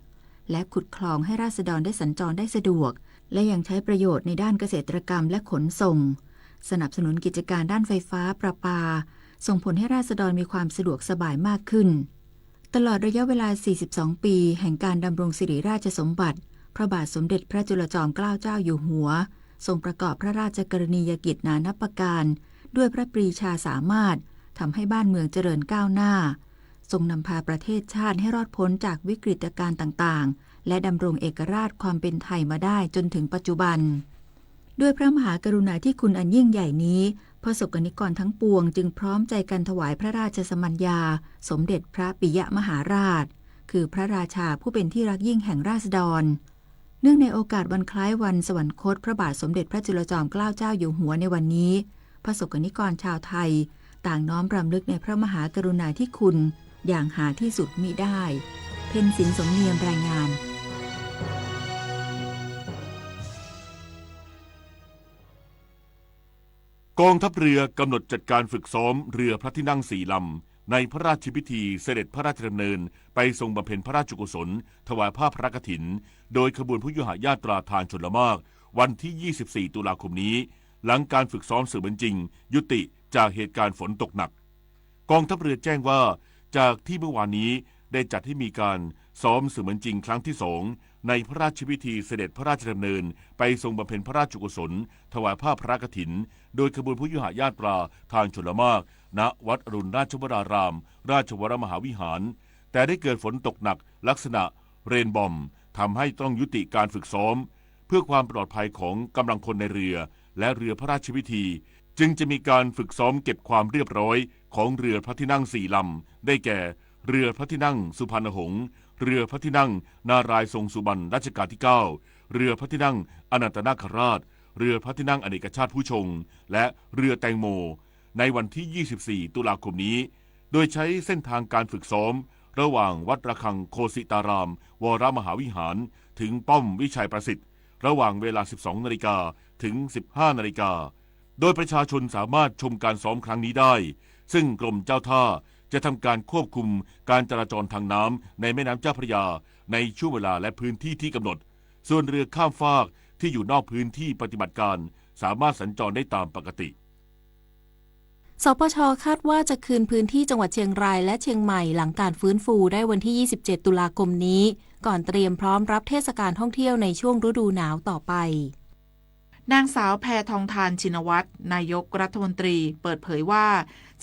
และขุดคลองให้ราษฎรได้สัญจรได้สะดวกและยังใช้ประโยชน์ในด้านเกษตรกรรมและขนส่งสนับสนุนกิจการด้านไฟฟ้าประปาส่งผลให้ราษฎรมีความสะดวกสบายมากขึ้นตลอดระยะเวลา 42 ปีแห่งการดำรงสิริราชสมบัติพระบาทสมเด็จพระจุลจอมเกล้าเจ้าอยู่หัวทรงประกอบพระราชกรณียกิจนานับประการด้วยพระปรีชาสามารถทำให้บ้านเมืองเจริญก้าวหน้าทรงนำพาประเทศชาติให้รอดพ้นจากวิกฤตการณ์ต่างๆและดำรงเอกราชความเป็นไทยมาได้จนถึงปัจจุบันด้วยพระมหากรุณาธิคุณอันยิ่งใหญ่นี้พระสกนิกรทั้งปวงจึงพร้อมใจกันถวายพระราชสมัญญาสมเด็จพระปิยมหาราชคือพระราชาผู้เป็นที่รักยิ่งแห่งราษฎรเนื่องในโอกาสวันคล้ายวันสวรรคตพระบาทสมเด็จพระจุลจอมเกล้าเจ้าอยู่หัวในวันนี้พระสกนิกรชาวไทยต่างน้อมรำลึกในพระมหากรุณาธิคุณอย่างหาที่สุดมิได้เพ็ญศิลป์สมเนียมรายงานกองทัพเรือกำหนดจัดการฝึกซ้อมเรือพระที่นั่ง4 ลำในพระราชพิธีเสด็จพระราชดำเนินไปทรงบำเพ็ญพระราชกุศลถวายผ้าพระกฐินโดยขบวนพุทธญาตราทานชลมารวันที่ 24 ตุลาคมนี้หลังการฝึกซ้อมเสมือนจริงยุติจากเหตุการณ์ฝนตกหนักกองทัพเรือแจ้งว่าจากที่เมื่อวานนี้ได้จัดให้มีการซ้อมเสมือนจริงครั้งที่ 2ในพระราชพิธีเสด็จพระราชดำเนินไปทรงบำเพ็ญพระราชกุศลถวายผ้าพระกฐินโดยขบวนพุทธญาตราทางชลมารณวัดอรุณราชวรารามราชวรมหาวิหารแต่ได้เกิดฝนตกหนักลักษณะเรนบอมทำให้ต้องยุติการฝึกซ้อมเพื่อความปลอดภัยของกำลังพลในเรือและเรือพระราชพิธีจึงจะมีการฝึกซ้อมเก็บความเรียบร้อยของเรือพระที่นั่ง4 ลำได้แก่เรือพระที่นั่งสุพรรณหงษ์เรือพระที่นั่งนารายณ์ทรงสุบรรณรัชกาลที่ 9เรือพระที่นั่งอนันตนาคราชเรือพระที่นั่งอเนกชาติผู้ชงและเรือแตงโมในวันที่ 24 ตุลาคมนี้โดยใช้เส้นทางการฝึกซ้อมระหว่างวัดระฆังโคสิตารามวรมหาวิหารถึงป้อมวิชัยประสิทธิ์ระหว่างเวลา 12 นาฬิกาถึง 15 นาฬิกาโดยประชาชนสามารถชมการซ้อมครั้งนี้ได้ซึ่งกรมเจ้าท่าจะทำการควบคุมการจราจรทางน้ำในแม่น้ำเจ้าพระยาในช่วงเวลาและพื้นที่ที่กำหนดส่วนเรือข้ามฟากที่อยู่นอกพื้นที่ปฏิบัติการสามารถสัญจรได้ตามปกติสปช.คาดว่าจะคืนพื้นที่จังหวัดเชียงรายและเชียงใหม่หลังการฟื้นฟูได้วันที่ 27 ตุลาคมนี้ก่อนเตรียมพร้อมรับเทศกาลท่องเที่ยวในช่วงฤดูหนาวต่อไป นางสาวแพทองธารชินวัตรนายกรัฐมนตรีเปิดเผยว่า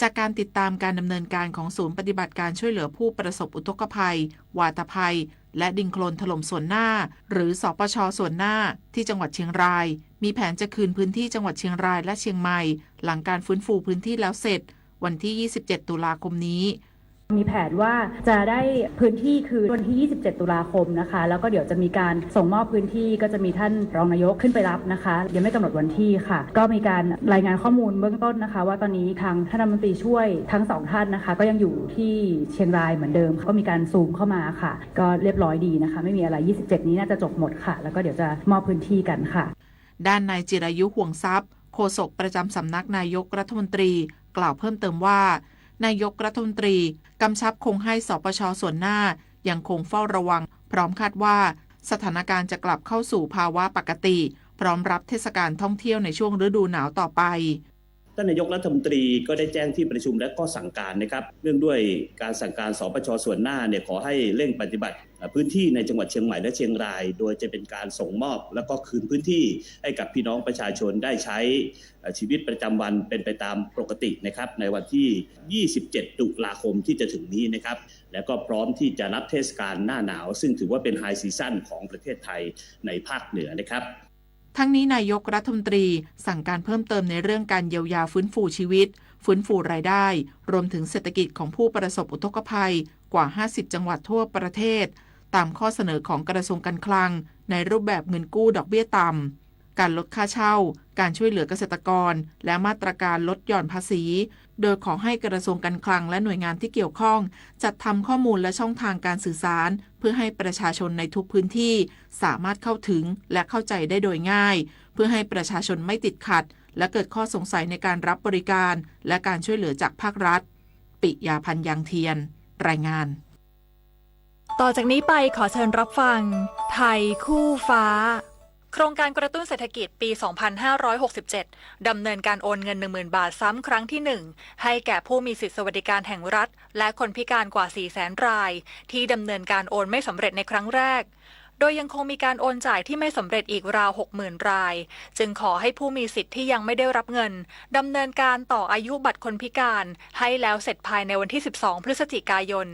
จากการติดตามการดำเนินการของศูนย์ปฏิบัติการช่วยเหลือผู้ประสบอุทกภัยวาตภัยและดินโคลนถล่มส่วนหน้าหรือสปช.ส่วนหน้าที่จังหวัดเชียงรายมีแผนจะคืนพื้นที่จังหวัดเชียงรายและเชียงใหม่หลังการฟื้นฟูพื้นที่แล้วเสร็จวันที่ 27 ตุลาคมนี้มีแผนว่าจะได้พื้นที่คือวันที่ 27 ตุลาคมนะคะแล้วก็เดี๋ยวจะมีการส่งมอบพื้นที่ก็จะมีท่านรองนายกขึ้นไปรับนะคะยังไม่กำหนดวันที่ค่ะก็มีการรายงานข้อมูลเบื้องต้นนะคะว่าตอนนี้ทางท่านรัฐมนตรีช่วยทั้งสองท่านนะคะก็ยังอยู่ที่เชียงรายเหมือนเดิมก็มีการซูมเข้ามาค่ะก็เรียบร้อยดีนะคะไม่มีอะไร27นี้น่าจะจบหมดค่ะแล้วก็เดี๋ยวจะมอบพื้นที่กันค่ะด้านนายจิรายุห่วงทรัพย์โฆษกประจำสำนักนายกรัฐมนตรีกล่าวเพิ่มเติมว่านายกรัฐมนตรีกำชับคงให้สปช.ส่วนหน้ายังคงเฝ้าระวังพร้อมคาดว่าสถานการณ์จะกลับเข้าสู่ภาวะปกติพร้อมรับเทศกาลท่องเที่ยวในช่วงฤดูหนาวต่อไปท่านนายกรัฐมนตรีก็ได้แจ้งที่ประชุมและก็สั่งการนะครับเนื่องด้วยการสั่งการสปช.ส่วนหน้าเนี่ยขอให้เร่งปฏิบัติพื้นที่ในจังหวัดเชียงใหม่และเชียงรายโดยจะเป็นการส่งมอบแล้วก็คืนพื้นที่ให้กับพี่น้องประชาชนได้ใช้ชีวิตประจำวันเป็นไปตามปกตินะครับในวันที่ 27 ตุลาคมที่จะถึงนี้นะครับแล้วก็พร้อมที่จะรับเทศกาลหน้าหนาวซึ่งถือว่าเป็นไฮซีซั่นของประเทศไทยในภาคเหนือนะครับทั้งนี้นายกรัฐมนตรีสั่งการเพิ่มเติมในเรื่องการเยียวยาฟื้นฟูชีวิตฟื้นฟูรายได้รวมถึงเศรษฐกิจของผู้ประสบอุทกภัยกว่า50จังหวัดทั่วประเทศตามข้อเสนอของกระทรวงการคลังในรูปแบบเงินกู้ดอกเบี้ยต่ำการลดค่าเช่าการช่วยเหลือเกษตรกรและมาตรการลดหย่อนภาษีโดยขอให้กระทรวงการคลังและหน่วยงานที่เกี่ยวข้องจัดทำข้อมูลและช่องทางการสื่อสารเพื่อให้ประชาชนในทุกพื้นที่สามารถเข้าถึงและเข้าใจได้โดยง่ายเพื่อให้ประชาชนไม่ติดขัดและเกิดข้อสงสัยในการรับบริการและการช่วยเหลือจากภาครัฐปิยาพันธ์ยังเทียนรายงานต่อจากนี้ไปขอเชิญรับฟังไทยคู่ฟ้าโครงการกระตุ้นเศรษฐกิจปี 2567 ดำเนินการโอนเงิน 10,000 บาทซ้ำครั้งที่ 1 ให้แก่ผู้มีสิทธิสวัสดิการแห่งรัฐและคนพิการกว่า 400,000 รายที่ดำเนินการโอนไม่สำเร็จในครั้งแรกโดยยังคงมีการโอนจ่ายที่ไม่สำเร็จอีกราว 60,000 รายจึงขอให้ผู้มีสิทธิ์ที่ยังไม่ได้รับเงินดำเนินการต่ออายุบัตรคนพิการให้แล้วเสร็จภายในวันที่ 12 พฤศจิกายน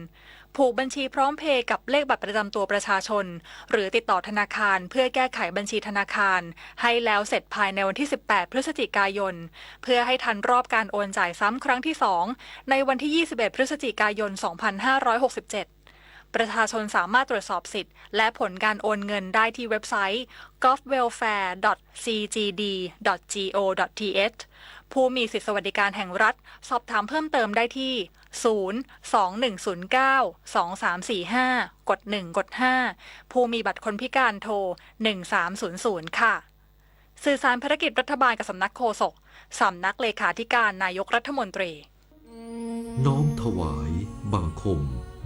ผูกบัญชีพร้อมเพย์กับเลขบัตรประจำตัวประชาชนหรือติดต่อธนาคารเพื่อแก้ไขบัญชีธนาคารให้แล้วเสร็จภายในวันที่ 18 พฤศจิกายนเพื่อให้ทันรอบการโอนจ่ายซ้ำครั้งที่ 2 ในวันที่ 21 พฤศจิกายน 2567ประชาชนสามารถตรวจสอบสิทธิ์และผลการโอนเงินได้ที่เว็บไซต์ govwelfare.cgd.go.th ผู้มีสิทธิสวัสดิการแห่งรัฐสอบถามเพิ่มเติมได้ที่ 021092345 กด 1 กด 5 ผู้มีบัตรคนพิการโทร 1300 ค่ะสื่อสารภารกิจรัฐบาลกับสำนักโฆษกสำนักเลขาธิการนายกรัฐมนตรีน้อมถวายบังคม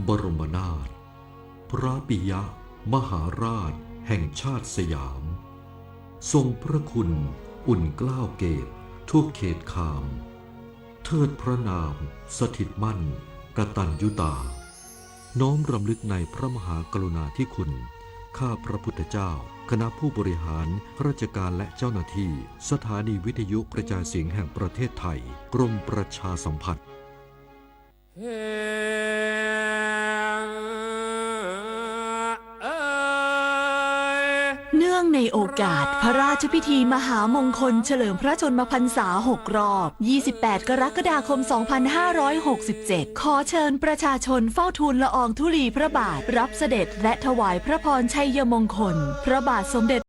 บรมนาถพระปิยมหาราชแห่งชาติสยามทรงพระคุณอุ่นเกล้าเกตทั่วเขตขามเทิดพระนามสถิตมั่นกตัญญูตาน้อมรำลึกในพระมหากรุณาธิคุณข้าพระพุทธเจ้าคณะผู้บริหารราชการและเจ้าหน้าที่สถานีวิทยุกระจายเสียงแห่งประเทศไทยกรมประชาสัมพันธ์เนื่องในโอกาสพระราชพิธีมหามงคลเฉลิมพระชนมพรรษา6 รอบ 28 กรกฎาคม 2567 ขอเชิญประชาชนเฝ้าทูลละอองธุลีพระบาทรับเสด็จและถวายพระพรชัยมงคลพระบาทสมเด็จ